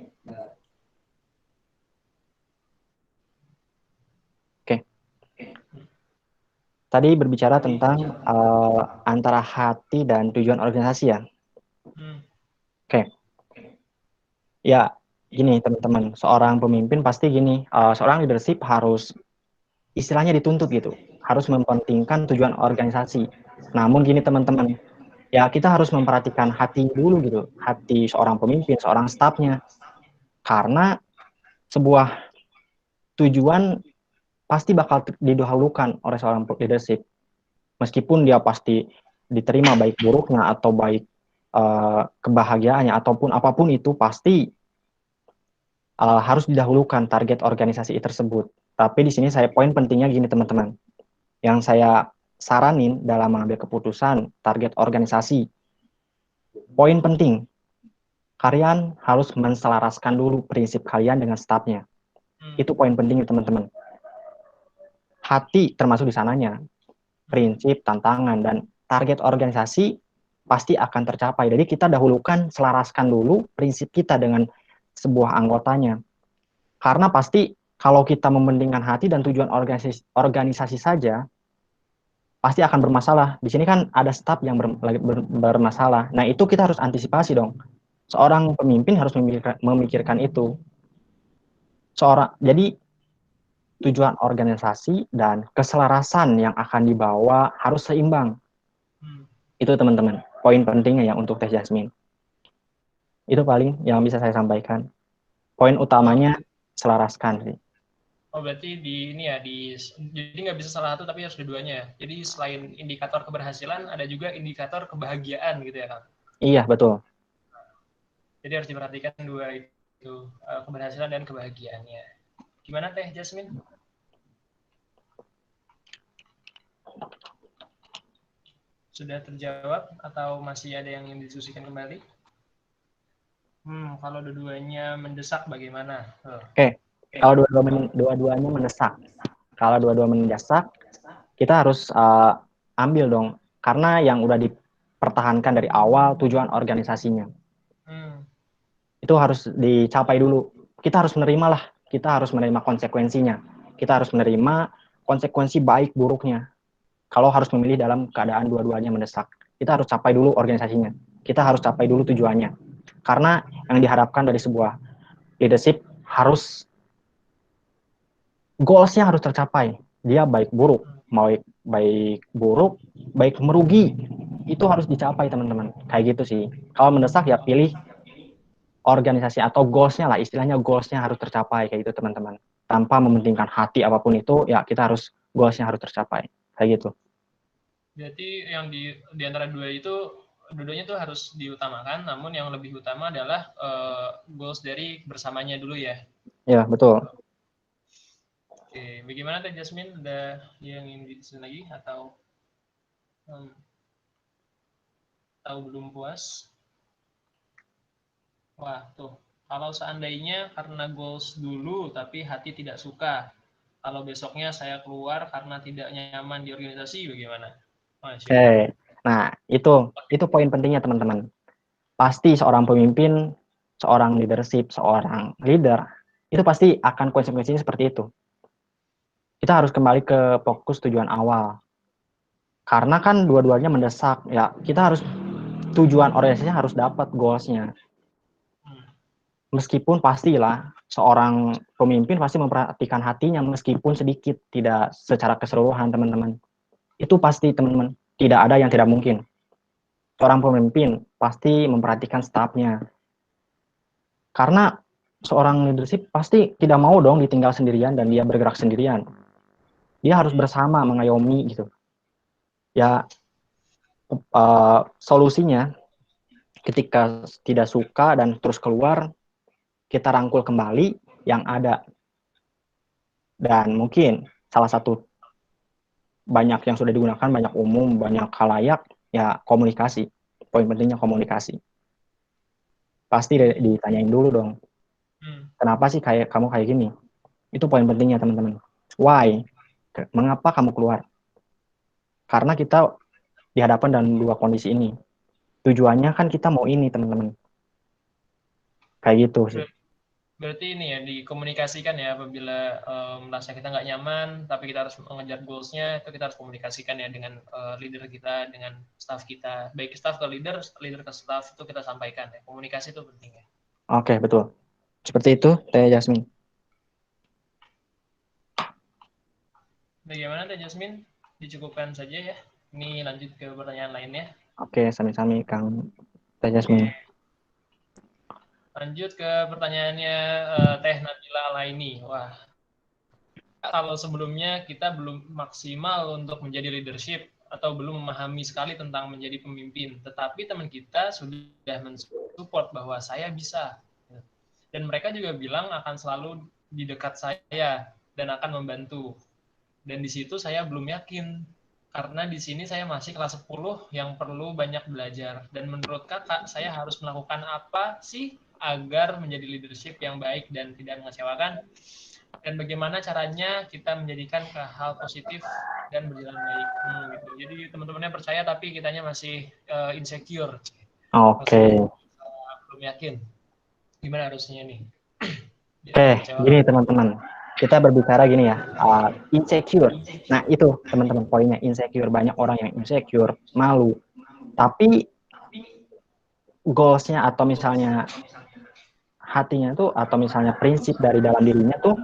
Oke. Tadi berbicara tentang antara hati dan tujuan organisasi ya. Oke. Ya, gini teman-teman, seorang pemimpin pasti gini, seorang leadership harus istilahnya dituntut gitu, harus mementingkan tujuan organisasi. Namun gini teman-teman, ya kita harus memperhatikan hati dulu gitu, hati seorang pemimpin, seorang stafnya. Karena sebuah tujuan pasti bakal didahulukan oleh seorang leadership. Meskipun dia pasti diterima baik buruknya atau baik kebahagiaannya ataupun apapun itu pasti harus didahulukan target organisasi tersebut. Tapi di sini saya poin pentingnya gini teman-teman. Yang saya saranin dalam mengambil keputusan target organisasi. Poin penting, kalian harus menselaraskan dulu prinsip kalian dengan stafnya. Itu poin penting teman-teman. Hati termasuk di sananya. Prinsip, tantangan, dan target organisasi pasti akan tercapai. Jadi kita dahulukan, selaraskan dulu prinsip kita dengan sebuah anggotanya. Karena pasti kalau kita mementingkan hati dan tujuan organisasi saja, pasti akan bermasalah. Di sini kan ada staf yang bermasalah. Nah itu kita harus antisipasi dong. Seorang pemimpin harus memikirkan itu. Jadi tujuan organisasi dan keselarasan yang akan dibawa harus seimbang. Itu teman-teman, poin pentingnya ya untuk Teh Jasmine. Itu paling yang bisa saya sampaikan. Poin utamanya selaraskan sih. Oh berarti jadi nggak bisa salah satu tapi harus keduanya ya. Jadi selain indikator keberhasilan ada juga indikator kebahagiaan gitu ya Kang? Iya betul. Jadi harus diperhatikan dua itu, keberhasilan dan kebahagiaannya. Gimana Teh Jasmine? Sudah terjawab atau masih ada yang ingin didiskusikan kembali? Kalau dua-duanya mendesak bagaimana? Oke. Kalau dua-duanya mendesak. Kalau dua-duanya mendesak, kita harus ambil dong. Karena yang udah dipertahankan dari awal tujuan organisasinya. Itu harus dicapai dulu. Kita harus menerima lah kita harus menerima konsekuensinya. Kita harus menerima konsekuensi baik buruknya. Kalau harus memilih dalam keadaan dua-duanya mendesak, kita harus capai dulu organisasinya. Kita harus capai dulu tujuannya. Karena yang diharapkan dari sebuah leadership harus goals-nya harus tercapai. Dia baik buruk, mau baik buruk, baik merugi, itu harus dicapai teman-teman. Kayak gitu sih. Kalau mendesak ya pilih organisasi atau goals-nya lah, istilahnya goals-nya harus tercapai kayak gitu teman-teman. Tanpa mementingkan hati apapun itu, ya kita harus goals-nya harus tercapai. Kayak gitu. Berarti yang di antara dua-duanya tuh harus diutamakan, namun yang lebih utama adalah goals dari bersamanya dulu ya. Ya, betul. Oke, bagaimana Teh Jasmine? Ada yang ingin dijelasin lagi atau belum puas? Wah, tuh. Kalau seandainya karena goals dulu tapi hati tidak suka, kalau besoknya saya keluar karena tidak nyaman di organisasi, bagaimana? Oke, nah itu poin pentingnya teman-teman. Pasti seorang pemimpin, seorang leadership, seorang leader, itu pasti akan konsekuensinya seperti itu. Kita harus kembali ke fokus tujuan awal. Karena kan dua-duanya mendesak, ya kita harus tujuan organisasinya harus dapat goals-nya. Meskipun pastilah seorang pemimpin pasti memperhatikan hatinya meskipun sedikit, tidak secara keseluruhan teman-teman. Itu pasti teman-teman, tidak ada yang tidak mungkin. Seorang pemimpin pasti memperhatikan stafnya. Karena seorang leadership pasti tidak mau dong ditinggal sendirian dan dia bergerak sendirian. Dia harus bersama mengayomi gitu. Ya, solusinya ketika tidak suka dan terus keluar, kita rangkul kembali yang ada. Dan mungkin salah satu banyak yang sudah digunakan, banyak umum, banyak khalayak, ya komunikasi. Poin pentingnya komunikasi. Pasti ditanyain dulu dong. Kenapa sih kamu kayak gini? Itu poin pentingnya teman-teman. Why? Mengapa kamu keluar? Karena kita dihadapkan dalam dua kondisi ini. Tujuannya kan kita mau ini teman-teman. Kayak gitu sih. Berarti ini ya dikomunikasikan ya apabila merasa kita nggak nyaman, tapi kita harus mengejar goals-nya, itu kita harus komunikasikan ya dengan leader kita, dengan staff kita, baik staff ke leader ke staff itu kita sampaikan ya. Komunikasi itu penting ya. Oke, betul. Seperti itu, Teh Jasmine. Bagaimana Teh Jasmine? Dicukupkan saja ya. Ini lanjut ke pertanyaan lainnya. Oke, sami-sami Kang Teh Jasmine. Lanjut ke pertanyaannya Teh Nabila Alaini. Wah, kalau sebelumnya kita belum maksimal untuk menjadi leadership atau belum memahami sekali tentang menjadi pemimpin, tetapi teman kita sudah mensupport bahwa saya bisa. Dan mereka juga bilang akan selalu di dekat saya dan akan membantu. Dan di situ saya belum yakin, karena di sini saya masih kelas 10 yang perlu banyak belajar. Dan menurut kakak, saya harus melakukan apa sih agar menjadi leadership yang baik dan tidak mengecewakan? Dan bagaimana caranya kita menjadikan ke hal positif dan berjalan baik. Gitu. Jadi teman-temannya percaya tapi kitanya masih insecure. Oke. Belum yakin. Gimana harusnya nih? Oke, gini teman-teman. Kita berbicara gini ya, insecure. Nah itu teman-teman poinnya, insecure. Banyak orang yang insecure, malu. Tapi goals-nya atau misalnya hatinya tuh atau misalnya prinsip dari dalam dirinya tuh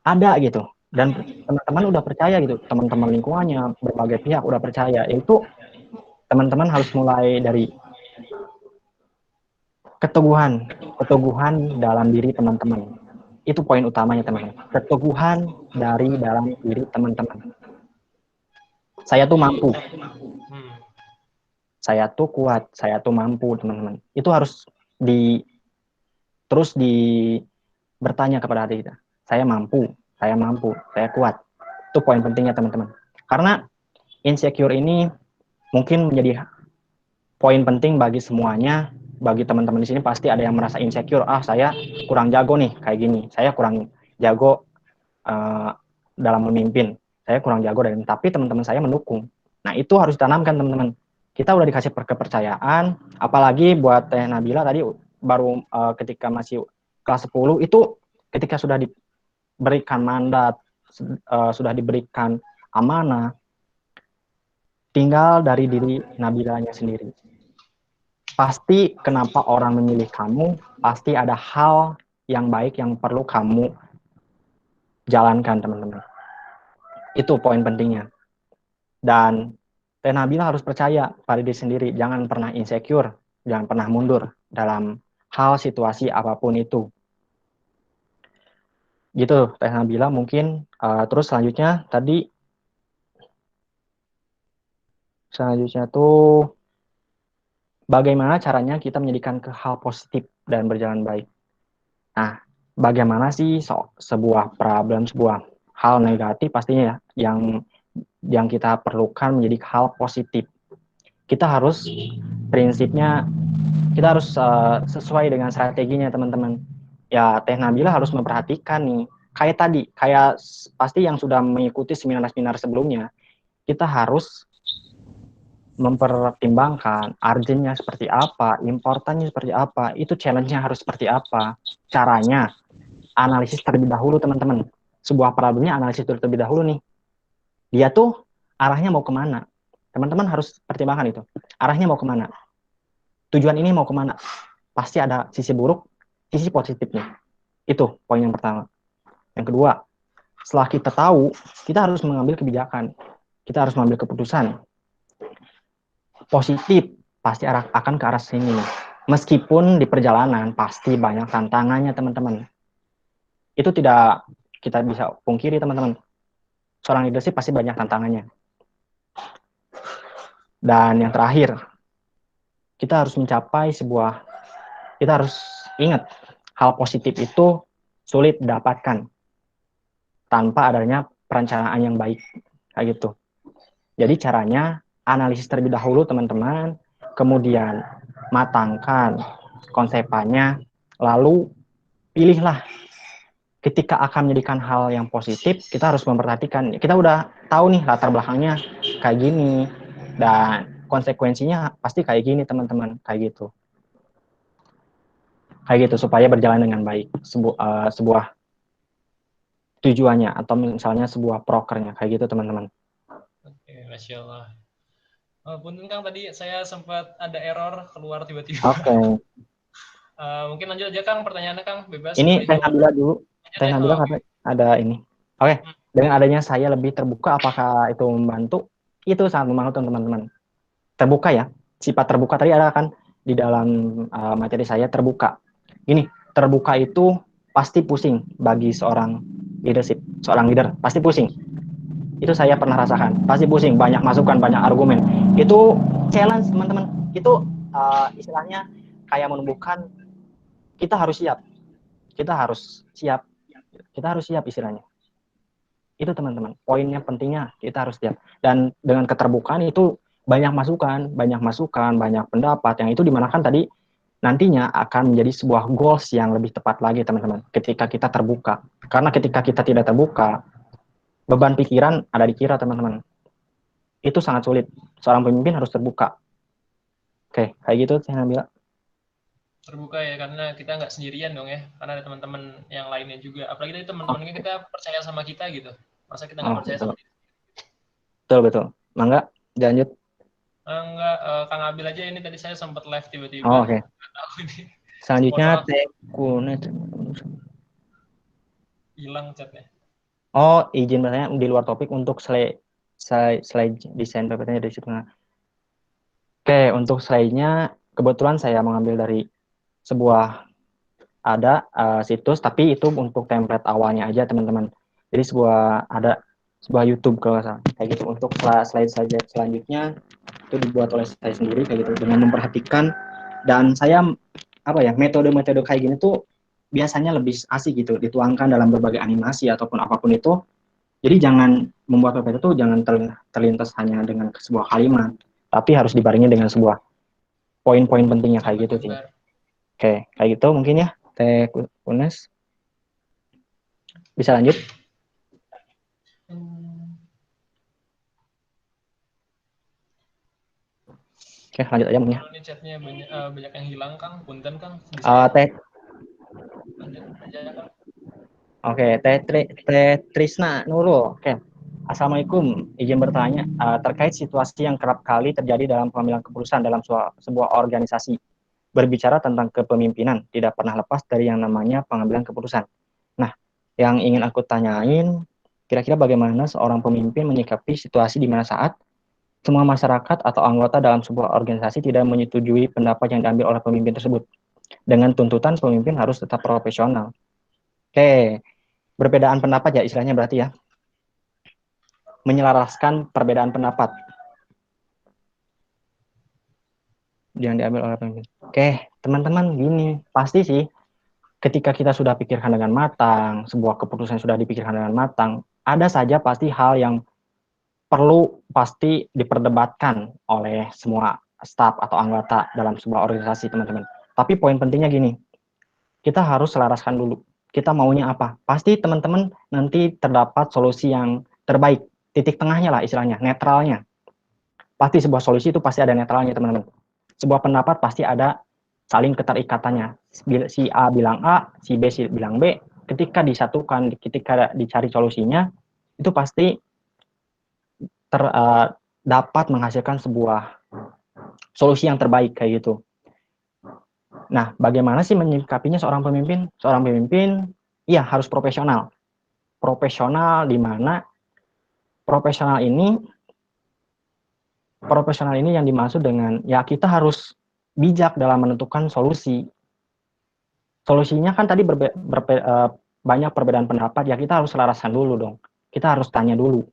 ada gitu. Dan teman-teman udah percaya gitu, teman-teman lingkungannya, berbagai pihak udah percaya. Itu teman-teman harus mulai dari keteguhan dalam diri teman-teman. Itu poin utamanya teman-teman. Keteguhan dari dalam diri teman-teman. Saya tuh mampu. Saya tuh kuat, saya tuh mampu teman-teman. Itu harus terus bertanya kepada hati kita. Saya mampu, saya kuat. Itu poin pentingnya teman-teman. Karena insecure ini mungkin menjadi poin penting bagi semuanya. Bagi teman-teman di sini pasti ada yang merasa insecure. Saya kurang jago nih kayak gini. Saya kurang jago dalam memimpin. Saya kurang jago tapi teman-teman saya mendukung. Nah, itu harus ditanamkan teman-teman. Kita udah dikasih kepercayaan, apalagi buat Teh Nabila tadi baru ketika masih kelas 10 itu ketika sudah diberikan mandat, sudah diberikan amanah, tinggal dari diri Nabilanya sendiri. Pasti kenapa orang memilih kamu, pasti ada hal yang baik yang perlu kamu jalankan, teman-teman. Itu poin pentingnya. Dan Teh Nabila harus percaya pada diri sendiri, jangan pernah insecure, jangan pernah mundur dalam hal situasi apapun itu. Gitu Teh Nabila mungkin. Terus selanjutnya tuh bagaimana caranya kita menjadikan ke hal positif dan berjalan baik. Nah, bagaimana sih sebuah problem, sebuah hal negatif pastinya ya, yang kita perlukan menjadi hal positif. Kita harus prinsipnya, kita harus sesuai dengan strateginya, teman-teman. Ya, Teh Nabila harus memperhatikan nih, kayak pasti yang sudah mengikuti seminar-seminar sebelumnya, kita harus mempertimbangkan urgent-nya seperti apa, importannya seperti apa, itu challenge-nya harus seperti apa, caranya analisis terlebih dahulu, teman-teman. Sebuah problemnya analisis terlebih dahulu nih. Dia tuh arahnya mau kemana? Teman-teman harus pertimbangkan itu. Arahnya mau kemana? Tujuan ini mau kemana? Pasti ada sisi buruk, sisi positifnya. Itu poin yang pertama. Yang kedua, setelah kita tahu, kita harus mengambil kebijakan. Kita harus mengambil keputusan. Positif, pasti akan ke arah sini. Meskipun di perjalanan, pasti banyak tantangannya, teman-teman. Itu tidak kita bisa pungkiri, teman-teman. Seorang leadership pasti banyak tantangannya. Dan yang terakhir, kita harus kita harus ingat, hal positif itu sulit didapatkan tanpa adanya perencanaan yang baik. Kayak gitu. Jadi caranya, analisis terlebih dahulu, teman-teman, kemudian matangkan konsepannya, lalu pilihlah. Ketika akan menjadikan hal yang positif, kita harus memperhatikan, kita udah tahu nih latar belakangnya kayak gini, dan konsekuensinya pasti kayak gini, teman-teman, kayak gitu. Kayak gitu, supaya berjalan dengan baik sebuah tujuannya, atau misalnya sebuah prokernya, kayak gitu, teman-teman. Oke, Masya Allah. Punten Kang, tadi saya sempat ada error keluar tiba-tiba. Oke. Mungkin lanjut aja Kang, pertanyaannya Kang, bebas. Ini Teh Nabila dulu. Teh Nabila Okay. ada ini. Oke. Dengan adanya saya lebih terbuka, apakah itu membantu? Itu sangat membantu, teman-teman. Terbuka ya. Sifat terbuka tadi ada kan di dalam materi saya, terbuka. Ini, terbuka itu pasti pusing bagi seorang leadership, seorang leader, pasti pusing. Itu saya pernah rasakan. Pasti pusing, banyak masukan, banyak argumen. Itu challenge, teman-teman. Itu istilahnya kayak menumbuhkan, kita harus siap. Kita harus siap istilahnya. Itu, teman-teman, poinnya pentingnya, kita harus siap. Dan dengan keterbukaan itu banyak masukan, banyak pendapat yang itu dimanakan tadi nantinya akan menjadi sebuah goals yang lebih tepat lagi, teman-teman, ketika kita terbuka. Karena ketika kita tidak terbuka, beban pikiran ada di kita, teman-teman. Itu sangat sulit. Seorang pemimpin harus terbuka. Oke, kayak gitu saya bilang. Terbuka ya, karena kita nggak sendirian dong ya, karena ada teman-teman yang lainnya juga, apalagi dari teman-temannya kita percaya sama kita gitu, masa kita nggak percaya sama dia? Betul. Mangga, lanjut. Enggak, Kang Abil aja, ini tadi saya sempat live tiba-tiba. Oke. Selanjutnya Tekunet hilang chatnya. Oh, izin bertanya di luar topik untuk slide desain PPT-nya dari situ. Oke, untuk slide-nya kebetulan saya mengambil dari sebuah situs, tapi itu untuk template awalnya aja, teman-teman. Jadi ada sebuah YouTube kalau salah. Kayak gitu. Untuk slide selanjutnya itu dibuat oleh saya sendiri kayak gitu, dengan memperhatikan, dan saya metode-metode kayak gini tuh biasanya lebih asik gitu dituangkan dalam berbagai animasi ataupun apapun itu. Jadi jangan membuat PPT itu jangan terlintas hanya dengan sebuah kalimat, tapi harus dibarengi dengan sebuah poin-poin pentingnya kayak gitu sih. Oke, kayak gitu mungkin ya, Teh Unes. Bisa lanjut? Oke, lanjut aja mungkin. Ini chatnya banyak yang hilang, Kang. Punten, Kang. Teh. Lanjut aja, Kang. Oke, Teh Trisna Nurul. Oke. Assalamualaikum. Izin bertanya terkait situasi yang kerap kali terjadi dalam pengambilan keputusan dalam sebuah organisasi. Berbicara tentang kepemimpinan, tidak pernah lepas dari yang namanya pengambilan keputusan. Nah, yang ingin aku tanyain, kira-kira bagaimana seorang pemimpin menyikapi situasi di mana saat semua masyarakat atau anggota dalam sebuah organisasi tidak menyetujui pendapat yang diambil oleh pemimpin tersebut, dengan tuntutan pemimpin harus tetap profesional. Oke, perbedaan pendapat ya istilahnya berarti ya, menyelaraskan perbedaan pendapat yang diambil oleh pemimpin. Oke, teman-teman, gini, pasti sih ketika kita sudah pikirkan dengan matang, sebuah keputusan sudah dipikirkan dengan matang, ada saja pasti hal yang perlu pasti diperdebatkan oleh semua staf atau anggota dalam sebuah organisasi, teman-teman. Tapi poin pentingnya gini, kita harus selaraskan dulu. Kita maunya apa? Pasti teman-teman nanti terdapat solusi yang terbaik, titik tengahnya lah istilahnya, netralnya. Pasti sebuah solusi itu pasti ada netralnya, teman-teman. Sebuah pendapat pasti ada saling keterikatannya. Si A bilang A, si B bilang B, ketika disatukan, ketika dicari solusinya, itu pasti dapat menghasilkan sebuah solusi yang terbaik kayak gitu. Nah, bagaimana sih menyikapinya seorang pemimpin? Seorang pemimpin, iya harus profesional. Profesional di mana profesional ini yang dimaksud dengan ya kita harus bijak dalam menentukan solusi. Solusinya kan tadi banyak perbedaan pendapat, ya kita harus selaraskan dulu dong. Kita harus tanya dulu.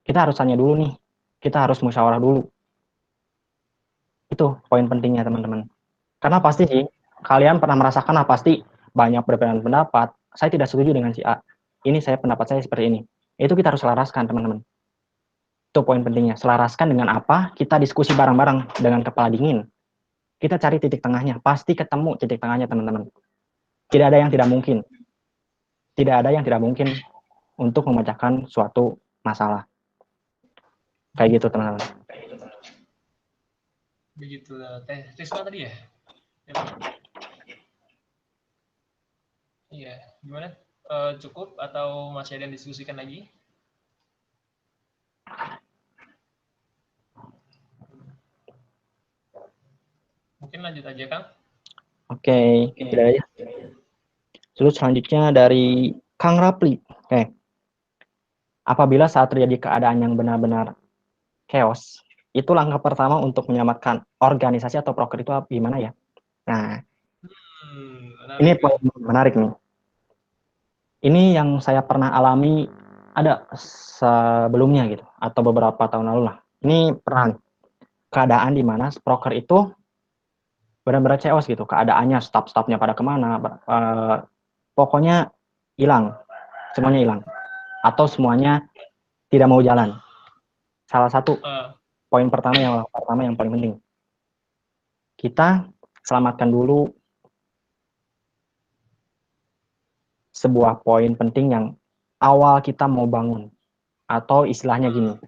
Kita harus tanya dulu nih. Kita harus musyawarah dulu. Itu poin pentingnya, teman-teman. Karena pasti sih, kalian pernah merasakan pasti banyak perbedaan pendapat. Saya tidak setuju dengan si A. Ini pendapat saya seperti ini. Itu kita harus selaraskan, teman-teman. Itu poin pentingnya. Selaraskan dengan apa? Kita diskusi bareng-bareng dengan kepala dingin. Kita cari titik tengahnya. Pasti ketemu titik tengahnya, teman-teman. Tidak ada yang tidak mungkin. Tidak ada yang tidak mungkin untuk memecahkan suatu masalah. Kayak gitu, teman-teman. Begitu, Teh Trisna tadi ya? Iya, gimana? Cukup atau masih ada yang diskusikan lagi? Mungkin lanjut aja, Kang. Oke, tidak aja. Terus selanjutnya dari Kang Rapli. Oke. Apabila saat terjadi keadaan yang benar-benar chaos, itu langkah pertama untuk menyelamatkan organisasi atau proker itu gimana ya? Nah, ini poin menarik nih. Ini yang saya pernah alami ada sebelumnya gitu, atau beberapa tahun lalu lah. Ini pernah keadaan di mana proker itu benar-benar chaos gitu, keadaannya staff-staffnya pada kemana, pokoknya hilang, semuanya hilang, atau semuanya tidak mau jalan. Salah satu poin pertama yang paling penting, kita selamatkan dulu sebuah poin penting yang awal kita mau bangun, atau istilahnya gini,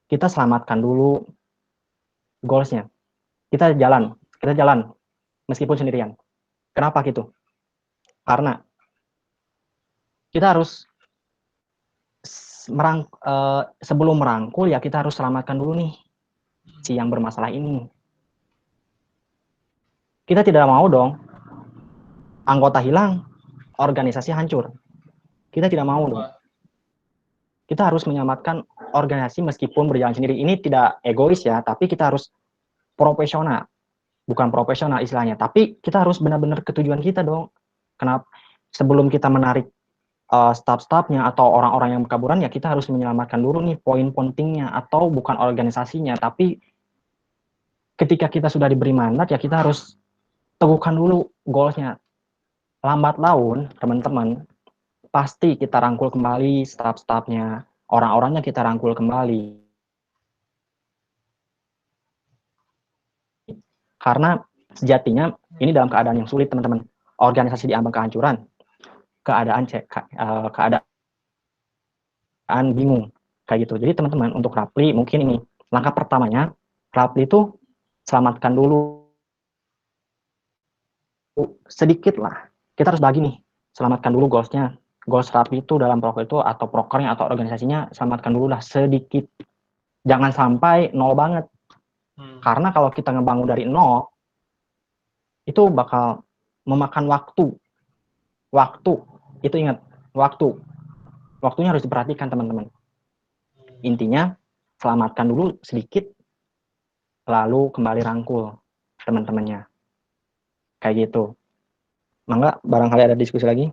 kita selamatkan dulu goalsnya. Kita jalan meskipun sendirian. Kenapa gitu? Karena kita harus sebelum merangkul ya kita harus selamatkan dulu nih si yang bermasalah ini. Kita tidak mau dong anggota hilang, organisasi hancur. Kita tidak mau dong. Kita harus menyelamatkan organisasi meskipun berjalan sendiri. Ini tidak egois ya, tapi kita harus profesional. Bukan profesional istilahnya, tapi kita harus benar-benar ke tujuan kita dong. Kenapa? Sebelum kita menarik staff-staffnya atau orang-orang yang berkaburan, ya kita harus menyelamatkan dulu nih poin pentingnya, atau bukan organisasinya, tapi ketika kita sudah diberi mandat, ya kita harus teguhkan dulu goalsnya. Lambat laun, teman-teman, pasti kita rangkul kembali staff-staffnya, orang-orangnya kita rangkul kembali. Karena sejatinya ini dalam keadaan yang sulit, teman-teman. Organisasi diambang kehancuran, keadaan bingung, kayak gitu. Jadi teman-teman, untuk Rapli mungkin ini langkah pertamanya, Rapli itu selamatkan dulu sedikit lah. Kita harus bagi nih selamatkan dulu goals-nya. Goals Rapi itu dalam proker itu atau prokernya atau organisasinya selamatkan dulu lah sedikit. Jangan sampai nol banget. Karena kalau kita ngebangun dari nol, itu bakal memakan waktu. Waktu, itu ingat, waktu. Waktunya harus diperhatikan teman-teman. Intinya, selamatkan dulu sedikit, lalu kembali rangkul teman-temannya. Kayak gitu. Mangga, barangkali ada diskusi lagi?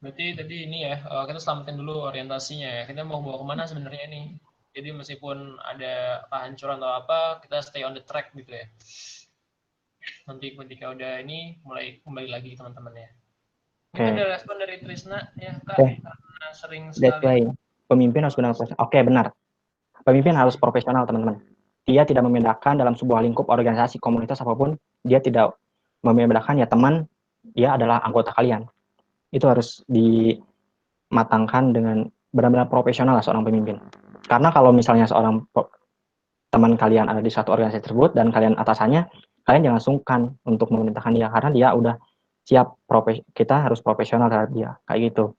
Berarti tadi ini ya, kita selamatin dulu orientasinya ya. Kita mau bawa kemana sebenarnya nih? Jadi meskipun ada kehancuran atau apa, kita stay on the track gitu ya. Nanti ketika udah ini, mulai kembali lagi teman-teman ya. Mungkin ada respon dari Trisna ya Kak, karena sering sekali. Pemimpin harus benar profesional. Oke, benar. Pemimpin harus profesional teman-teman. Dia tidak membedakan dalam sebuah lingkup organisasi, komunitas apapun, dia tidak membedakan ya teman, dia adalah anggota kalian. Itu harus dimatangkan dengan benar-benar profesional lah seorang pemimpin. Karena kalau misalnya seorang teman kalian ada di satu organisasi tersebut dan kalian atasannya, kalian jangan sungkan untuk memerintahkan dia karena dia udah siap. Kita harus profesional terhadap dia, kayak gitu.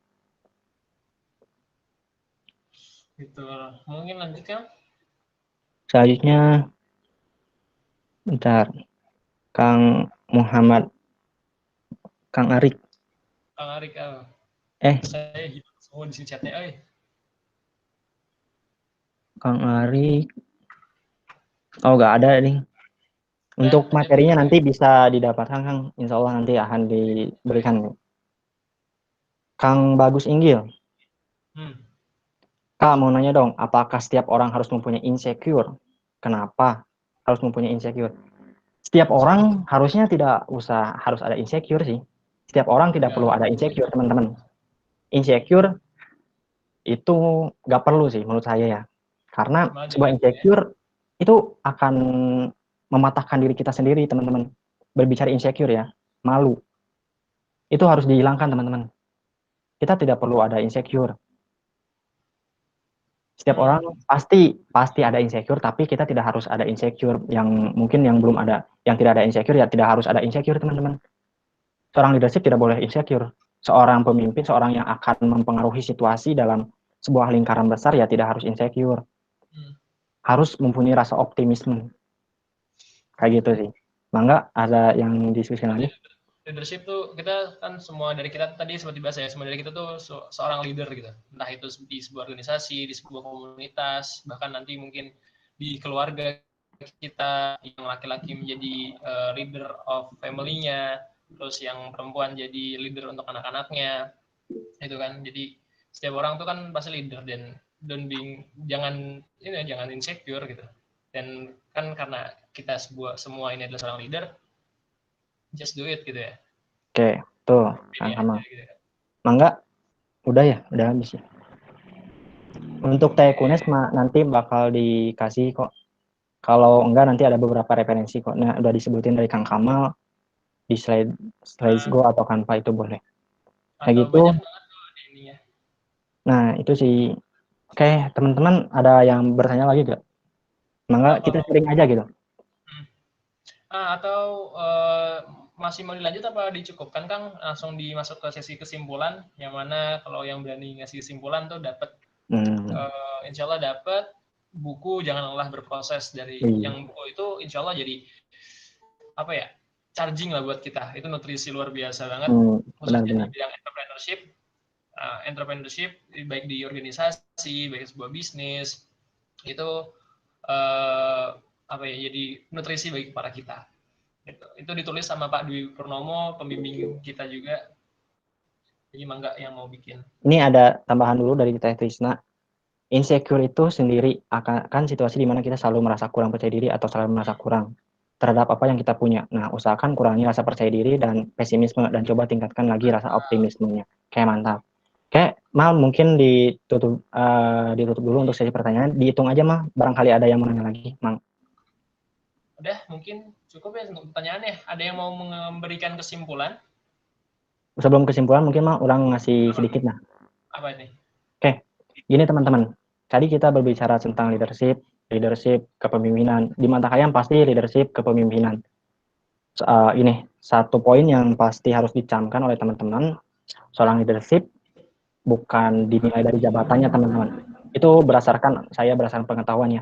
Gitu. Mungkin lanjutkan. Selanjutnya, bentar, Kang Muhammad, Kang Arik. Kang Arik, saya gitu semua di sini chatnya, Kang Arik, oh nggak ada nih. Untuk materinya nanti bisa didapatkan Kang, insya Allah nanti akan diberikan. Kang Bagus Inggil, Kak mau nanya dong, apakah setiap orang harus mempunyai insecure? Kenapa harus mempunyai insecure? Setiap orang harusnya tidak usah harus ada insecure sih. Setiap orang tidak perlu ada insecure teman-teman. Insecure itu nggak perlu sih menurut saya ya. Karena sebuah insecure itu akan mematahkan diri kita sendiri teman-teman. Berbicara insecure ya, malu. Itu harus dihilangkan teman-teman. Kita tidak perlu ada insecure. Setiap orang pasti ada insecure, tapi kita tidak harus ada insecure. Yang mungkin yang belum ada, yang tidak ada insecure ya tidak harus ada insecure teman-teman. Seorang leadership tidak boleh insecure. Seorang pemimpin, seorang yang akan mempengaruhi situasi dalam sebuah lingkaran besar ya tidak harus insecure. Harus mempunyai rasa optimisme. Kayak gitu sih. Mangga ada yang diskusi lagi? Leadership tuh kita kan semua dari kita tadi seperti bahasa ya, semua dari kita tuh seorang leader gitu. Entah itu di sebuah organisasi, di sebuah komunitas, bahkan nanti mungkin di keluarga kita yang laki-laki menjadi leader of family-nya, terus yang perempuan jadi leader untuk anak-anaknya. Itu kan. Jadi setiap orang tuh kan pasti leader dan jangan insecure gitu. Dan kan karena kita semua ini adalah seorang leader, just do it gitu ya. Oke, tuh sama. Gitu. Mangga, udah ya, udah habis ya. Untuk Tekunes nanti bakal dikasih kok. Kalau enggak nanti ada beberapa referensi kok. Nah, udah disebutin dari Kang Kamal di Slides.go atau Canva itu boleh. Kayak gitu. Nah, itu sih. Oke, teman-teman ada yang bertanya lagi gak? Mangga kita sharing aja gitu. Atau masih mau dilanjut apa dicukupkan Kang? Langsung dimasuk ke sesi kesimpulan, yang mana kalau yang berani ngasih kesimpulan tuh dapat, insya Allah dapat buku Jangan Lelah Berproses dari yang buku itu insya Allah jadi apa ya, charging lah buat kita. Itu nutrisi luar biasa banget, khususnya di bidang entrepreneurship, baik di organisasi, baik sebuah bisnis itu apa ya, jadi nutrisi bagi para kita. Itu ditulis sama Pak Dwi Purnomo, pembimbing kita juga. Jadi mangga yang mau bikin. Ini ada tambahan dulu dari Teh Trisna. Insecure itu sendiri akan situasi di mana kita selalu merasa kurang percaya diri atau selalu merasa kurang terhadap apa yang kita punya. Nah, usahakan kurangi rasa percaya diri dan pesimisme dan coba tingkatkan lagi rasa optimismenya. Kayak mantap. Kayak Mal mungkin ditutup dulu untuk sesi pertanyaan. Dihitung aja Mal, barangkali ada yang mau nanya lagi, Mang. Udah, mungkin cukup ya untuk pertanyaannya. Ada yang mau memberikan kesimpulan? Sebelum kesimpulan mungkin Mal orang ngasih sedikit nah. Apa ini? Oke, gini teman-teman. Tadi kita berbicara tentang leadership kepemimpinan. Di mata kalian pasti leadership kepemimpinan. Ini satu poin yang pasti harus dicamkan oleh teman-teman. Seorang leadership bukan dinilai dari jabatannya, teman-teman. Itu berdasarkan pengetahuannya.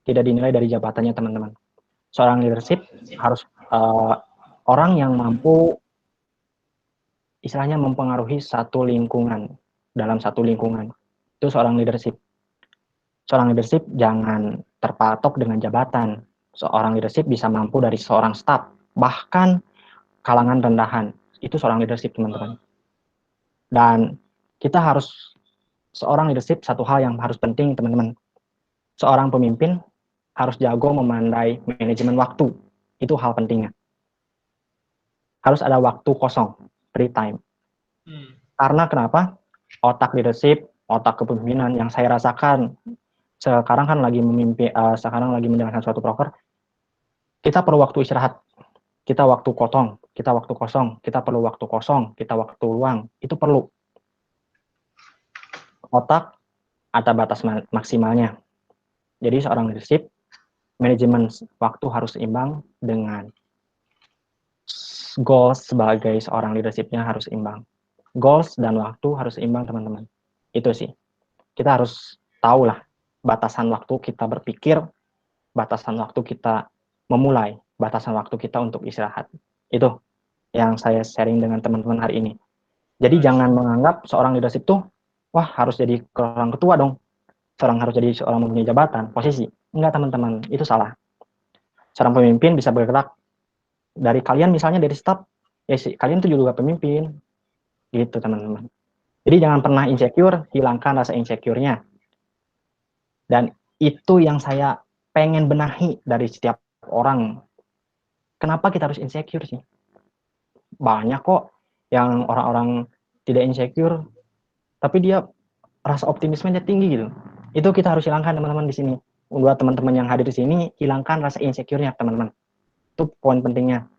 Tidak dinilai dari jabatannya, teman-teman. Seorang leadership harus orang yang mampu istilahnya mempengaruhi satu lingkungan, dalam satu lingkungan. Itu seorang leadership. Seorang leadership jangan terpatok dengan jabatan. Seorang leadership bisa mampu dari seorang staff, bahkan kalangan rendahan. Itu seorang leadership, teman-teman. Dan kita harus, seorang leadership, satu hal yang harus penting, teman-teman. Seorang pemimpin harus jago memandai manajemen waktu. Itu hal pentingnya. Harus ada waktu kosong, free time. Karena kenapa? Otak leadership, otak kepemimpinan yang saya rasakan sekarang kan lagi memimpin, sekarang lagi menjalankan suatu proker, kita perlu waktu istirahat, kita waktu kosong, kita perlu waktu kosong, kita waktu luang, itu perlu. Otak ada batas maksimalnya. Jadi seorang leadership, manajemen waktu harus seimbang dengan goals sebagai seorang leadershipnya harus seimbang. Goals dan waktu harus seimbang, teman-teman. Itu sih. Kita harus tahu lah batasan waktu kita berpikir, batasan waktu kita memulai, batasan waktu kita untuk istirahat. Itu yang saya sharing dengan teman-teman hari ini. Jadi jangan menganggap seorang leadership tuh, wah harus jadi orang ketua dong. Seorang harus jadi seorang mempunyai jabatan, posisi. Enggak, teman-teman, itu salah. Seorang pemimpin bisa bergerak dari kalian, misalnya dari staff, ya sih, kalian tuh juga pemimpin. Gitu, teman-teman. Jadi jangan pernah insecure, hilangkan rasa insecure-nya. Dan itu yang saya pengen benahi dari setiap orang. Kenapa kita harus insecure sih? Banyak kok yang orang-orang tidak insecure, tapi dia rasa optimismenya tinggi gitu. Itu kita harus hilangkan, teman-teman, di sini. Buat teman-teman yang hadir di sini, hilangkan rasa insecure-nya, teman-teman. Itu poin pentingnya.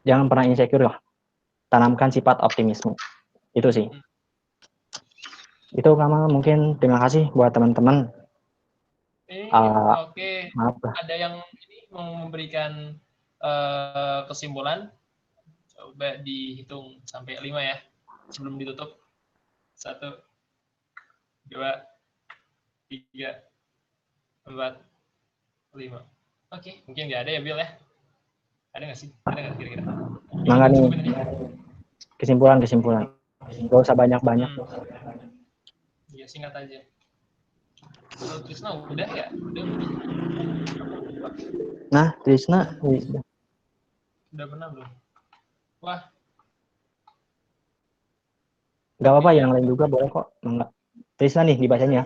Jangan pernah insecure lah. Tanamkan sifat optimisme. Itu sih. Itu Kamal, mungkin terima kasih buat teman-teman. Oke. Maaf lah. Ada yang ini mau memberikan kesimpulan? Coba dihitung sampai 5 ya, sebelum ditutup. 1, 2, 3, 4, 5. Oke, mungkin nggak ada ya, Bill ya? Ada nggak sih? Ada nggak kira-kira? Mangga nih, kesimpulan. Gak usah banyak-banyak. Iya, singkat aja. Kalau Trisna udah ya? Udah. Nah, Trisna Udah pernah belum? Wah. Gak apa-apa, yang lain juga boleh kok. Mangga. Trisna nih dibacanya.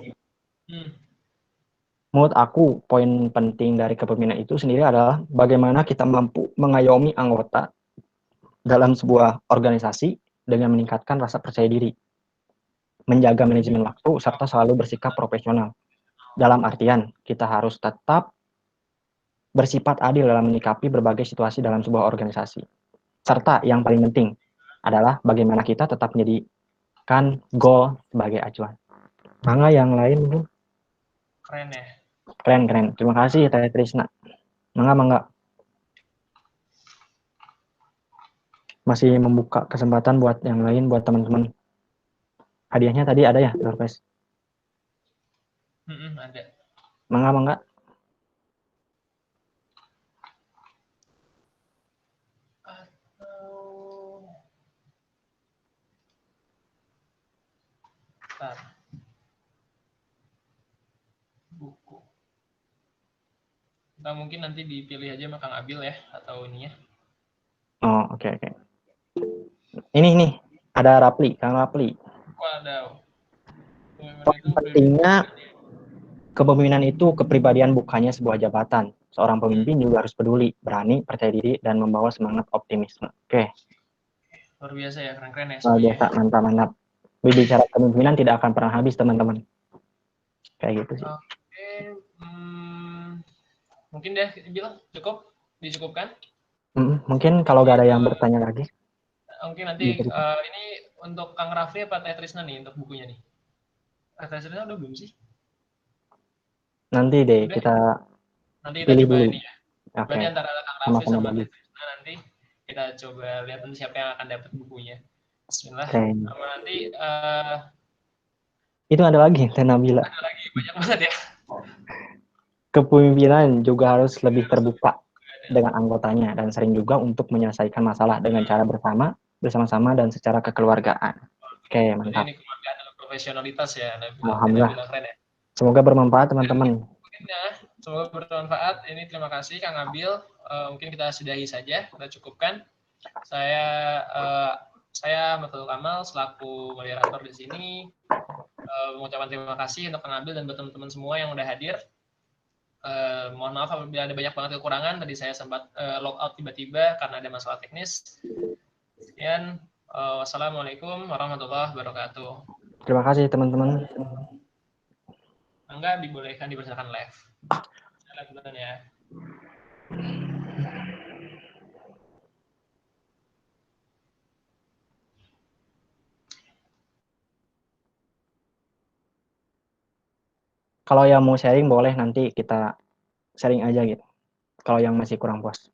Menurut aku, poin penting dari kepemimpinan itu sendiri adalah bagaimana kita mampu mengayomi anggota dalam sebuah organisasi dengan meningkatkan rasa percaya diri, menjaga manajemen waktu, serta selalu bersikap profesional. Dalam artian, kita harus tetap bersifat adil dalam menyikapi berbagai situasi dalam sebuah organisasi. Serta yang paling penting adalah bagaimana kita tetap menjadikan goal sebagai acuan. Mangga yang lain mungkin? Keren ya? Keren. Terima kasih, Teh Trisna. Mangga. Masih membuka kesempatan buat yang lain, buat teman-teman. Hadiahnya tadi ada ya, Dorpes? Ada. Mangga. Buku. Nah, mungkin nanti dipilih aja sama Kang Abil ya, atau ininya. Oh, oke. Ini ada Rapli, Kang Rapli. Waduh. Pentingnya kepemimpinan itu kepribadian bukannya sebuah jabatan. Seorang pemimpin juga harus peduli, berani, percaya diri, dan membawa semangat optimisme. Oke. Luar biasa ya, keren-keren ya semuanya. Biasa, mantap. Berbicara kepemimpinan tidak akan pernah habis, teman-teman. Kayak gitu sih. Oke. Mungkin deh, bilang cukup? Dicukupkan? Mungkin kalau gak ada yang bertanya lagi. Mungkin nanti ini untuk Kang Rafli apa Teh Trisna nih untuk bukunya nih? Teh Trisna udah belum sih? Nanti deh udah, kita pilih dulu. Ini ya. Berarti antara Kang Rafli sama Teh Trisna nanti kita coba lihat nanti siapa yang akan dapat bukunya. Bismillah. Oke. Sama nanti Itu ada lagi, Teh Nabila. ada lagi banyak banget ya. Kepemimpinan juga harus lebih terbuka dengan anggotanya dan sering juga untuk menyelesaikan masalah dengan cara bersama-sama dan secara kekeluargaan. Oke, Jadi mantap. ini keluargaan dalam profesionalitas ya, Alhamdulillah. Nabila keren ya. Semoga bermanfaat teman-teman. Mungkin ya, semoga bermanfaat. Ini terima kasih Kang Abil. Mungkin kita sudahi saja, kita cukupkan. Saya Matul Kamal selaku moderator di sini mengucapkan terima kasih untuk Kang Abil dan buat teman-teman semua yang udah hadir. Mohon maaf apabila ada banyak banget kekurangan. Tadi saya sempat log out tiba-tiba karena ada masalah teknis. Sekian. Wassalamualaikum warahmatullahi wabarakatuh. Terima kasih teman-teman. Angga dibolehkan dipersilakan live. Saya live duluan ya. Kalau yang mau sharing boleh nanti kita sharing aja gitu. Kalau yang masih kurang puas.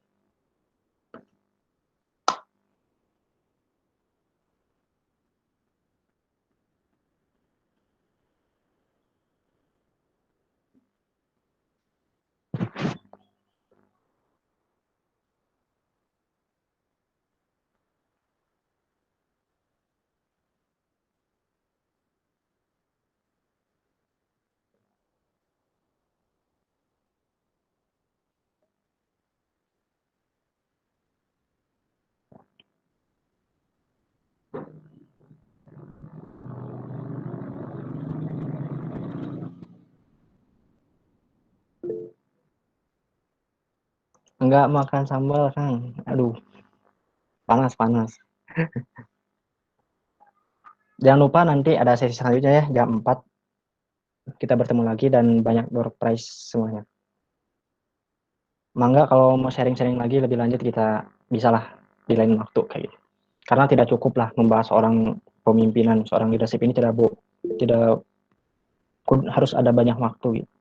Enggak makan sambal, Kang. Aduh, panas. Jangan lupa nanti ada sesi selanjutnya ya, jam 4. Kita bertemu lagi dan banyak door prize semuanya. Mangga kalau mau sharing-sharing lagi lebih lanjut kita bisalah di lain waktu kayak gitu. Karena tidak cukup lah membahas seorang pemimpinan, seorang leadership ini tidak harus ada banyak waktu gitu.